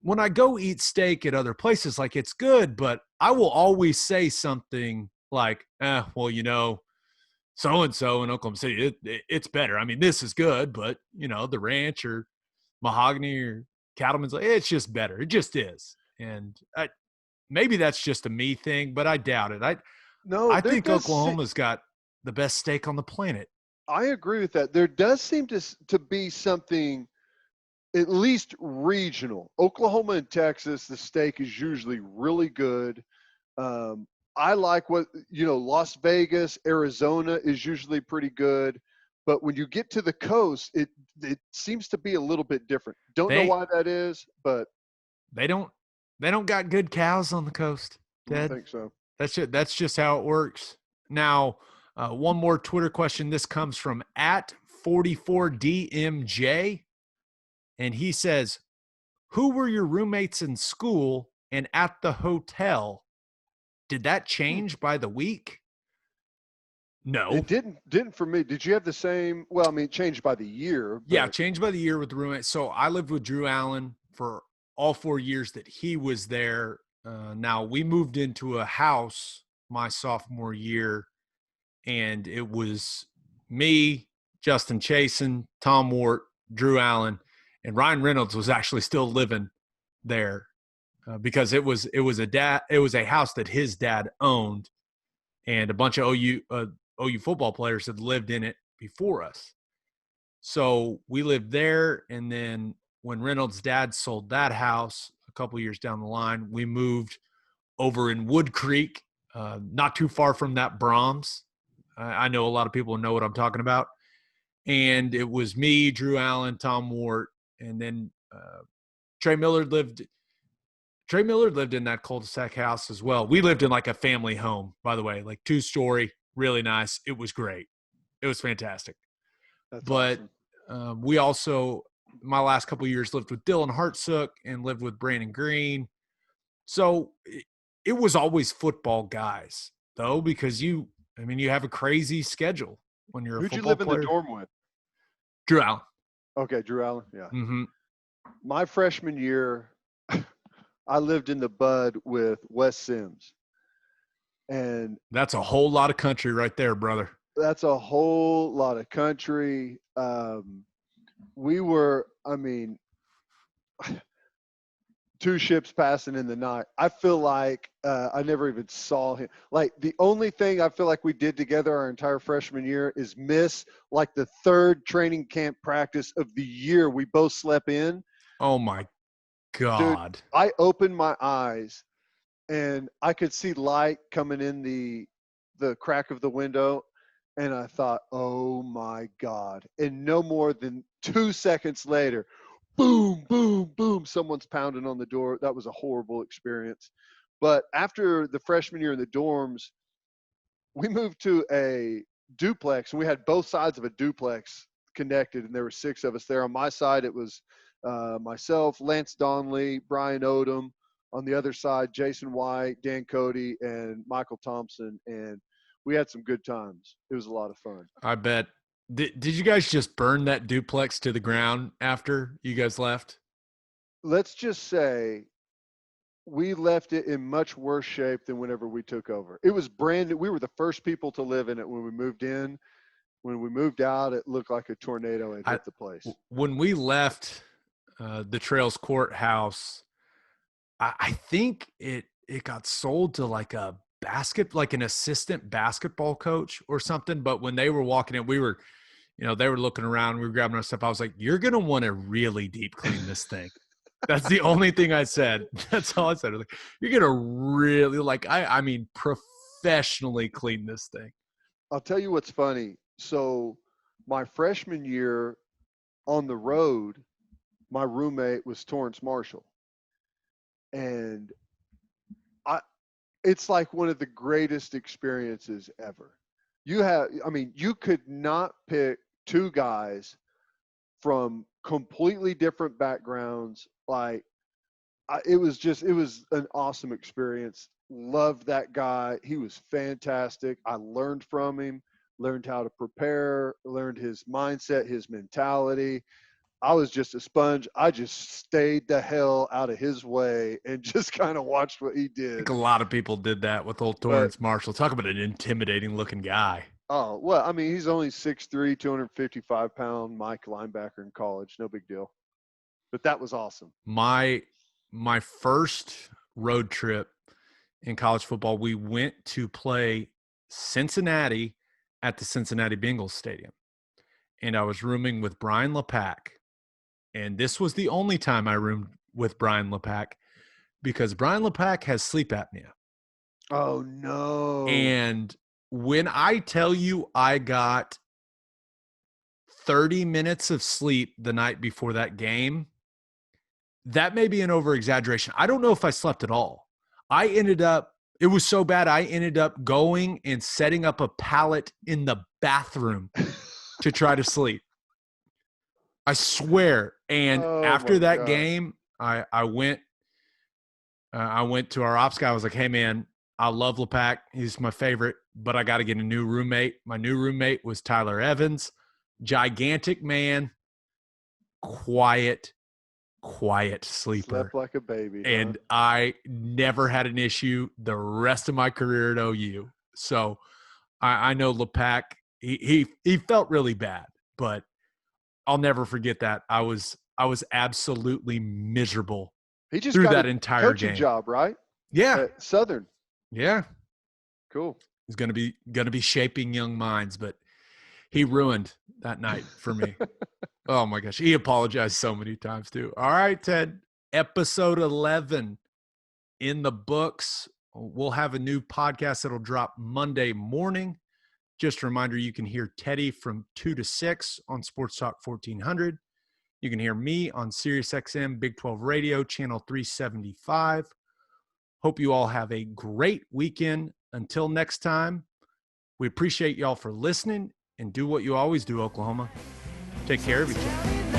when I go eat steak at other places, like, it's good, but I will always say something like, well, so-and-so in Oklahoma City, it's better. I mean, this is good, but, the Ranch or Mahogany or Cattleman's, it's just better. It just is. And maybe that's just a me thing, but I doubt it. I think Oklahoma's got the best steak on the planet.
I agree with that. There does seem to be something at least regional. Oklahoma and Texas, the steak is usually really good. I like Las Vegas, Arizona is usually pretty good. But when you get to the coast, it seems to be a little bit different. Don't know why that is, but
they don't got good cows on the coast, Ted.
I think so.
That's just how it works. Now, one more Twitter question. This comes from at 44DMJ. And he says, who were your roommates in school and at the hotel? Did that change by the week? No.
It didn't for me. Did you have the same? Well, I mean, it changed by the year.
Yeah, changed by the year with the roommate. So I lived with Drew Allen for all 4 years that he was there. Now we moved into a house my sophomore year, and it was me, Justin Chasen, Tom Wart, Drew Allen, and Ryan Reynolds was actually still living there because it was a house that his dad owned, and a bunch of OU football players had lived in it before us. So we lived there, and then when Reynolds' dad sold that house a couple years down the line, we moved over in Wood Creek, not too far from that Brahms. I know a lot of people know what I'm talking about. And it was me, Drew Allen, Tom Wart, and then Trey Millard lived. Trey Millard lived in that cul-de-sac house as well. We lived in like a family home, by the way, like 2-story, really nice. It was great. It was fantastic.
That's
But
awesome.
we also, my last couple of years, lived with Dylan Hartsook and lived with Brandon Green. So it was always football guys, though, because you have a crazy schedule when you're a
Who'd you
football
live in the
player.
dorm with?
Drew Allen.
Okay, Drew Allen. Yeah.
Mm-hmm.
My freshman year, I lived in the Bud with Wes Sims, and
That's a whole lot of country right there, brother.
that's a whole lot of country. We were, two ships passing in the night. I feel like I never even saw him. Like the only thing I feel like we did together our entire freshman year is miss like the third training camp practice of the year we both slept in.
Oh my
Dude,
God.
I opened my eyes and I could see light coming in the crack of the window, and I thought, "Oh my God!" And no more than 2 seconds later, boom, boom, boom, someone's pounding on the door. That was a horrible experience. But after the freshman year in the dorms, we moved to a duplex, and we had both sides of a duplex connected, and there were 6 of us there. On my side, it was myself, Lance Donnelly, Brian Odom. On the other side, Jason White, Dan Cody, and Michael Thompson. And we had some good times. It was a lot of fun.
I bet. Did you guys just burn that duplex to the ground after you guys left?
Let's just say we left it in much worse shape than whenever we took over. It was brand new. We were the first people to live in it when we moved in. When we moved out, it looked like a tornado had hit the place.
When we left the Trails Courthouse, I think it got sold to like an assistant basketball coach or something. But when they were walking in, we were, they were looking around, we were grabbing our stuff. I was like, you're going to want to really deep clean this thing. That's the only thing I said. That's all I said. I was like, you're going to really professionally clean this thing.
I'll tell you what's funny. So my freshman year on the road, my roommate was Torrance Marshall. And it's like one of the greatest experiences ever. You could not pick two guys from completely different backgrounds. It was an awesome experience. Loved that guy. He was fantastic. I learned from him, learned how to prepare, learned his mindset, his mentality. I was just a sponge. I just stayed the hell out of his way and just kind of watched what he
I
did.
think a lot of people did that with old Torrance Marshall. Talk about an intimidating looking guy.
Oh, well, he's only 6'3", 255-pound Mike linebacker in college. No big deal. But that was awesome.
My first road trip in college football, we went to play Cincinnati at the Cincinnati Bengals Stadium. And I was rooming with Brian LePack. And this was the only time I roomed with Brian LePack because Brian LePack has sleep apnea.
Oh, no.
And when I tell you I got 30 minutes of sleep the night before that game, that may be an over-exaggeration. I don't know if I slept at all. It was so bad, I ended up going and setting up a pallet in the bathroom to try to sleep. I swear. And after that game, I went to our ops guy. I was like, hey, man, I love LePack. He's my favorite, but I got to get a new roommate. My new roommate was Tyler Evans, gigantic man, quiet, quiet sleeper.
Slept like a baby.
And I never had an issue the rest of my career at OU. So I know LePac, he felt really bad, but I'll never forget that. I was absolutely miserable
He just
through
got
that
a
entire
coaching
game.
job, right?
Yeah.
At Southern.
Yeah.
Cool.
He's gonna be shaping young minds, but he ruined that night for me. Oh my gosh. He apologized so many times too. All right, Ted. Episode 11 in the books. We'll have a new podcast that'll drop Monday morning. Just a reminder, you can hear Teddy from 2 to 6 on Sports Talk 1400. You can hear me on SiriusXM Big 12 Radio, channel 375. Hope you all have a great weekend. Until next time, we appreciate y'all for listening, and do what you always do, Oklahoma. Take care of each other.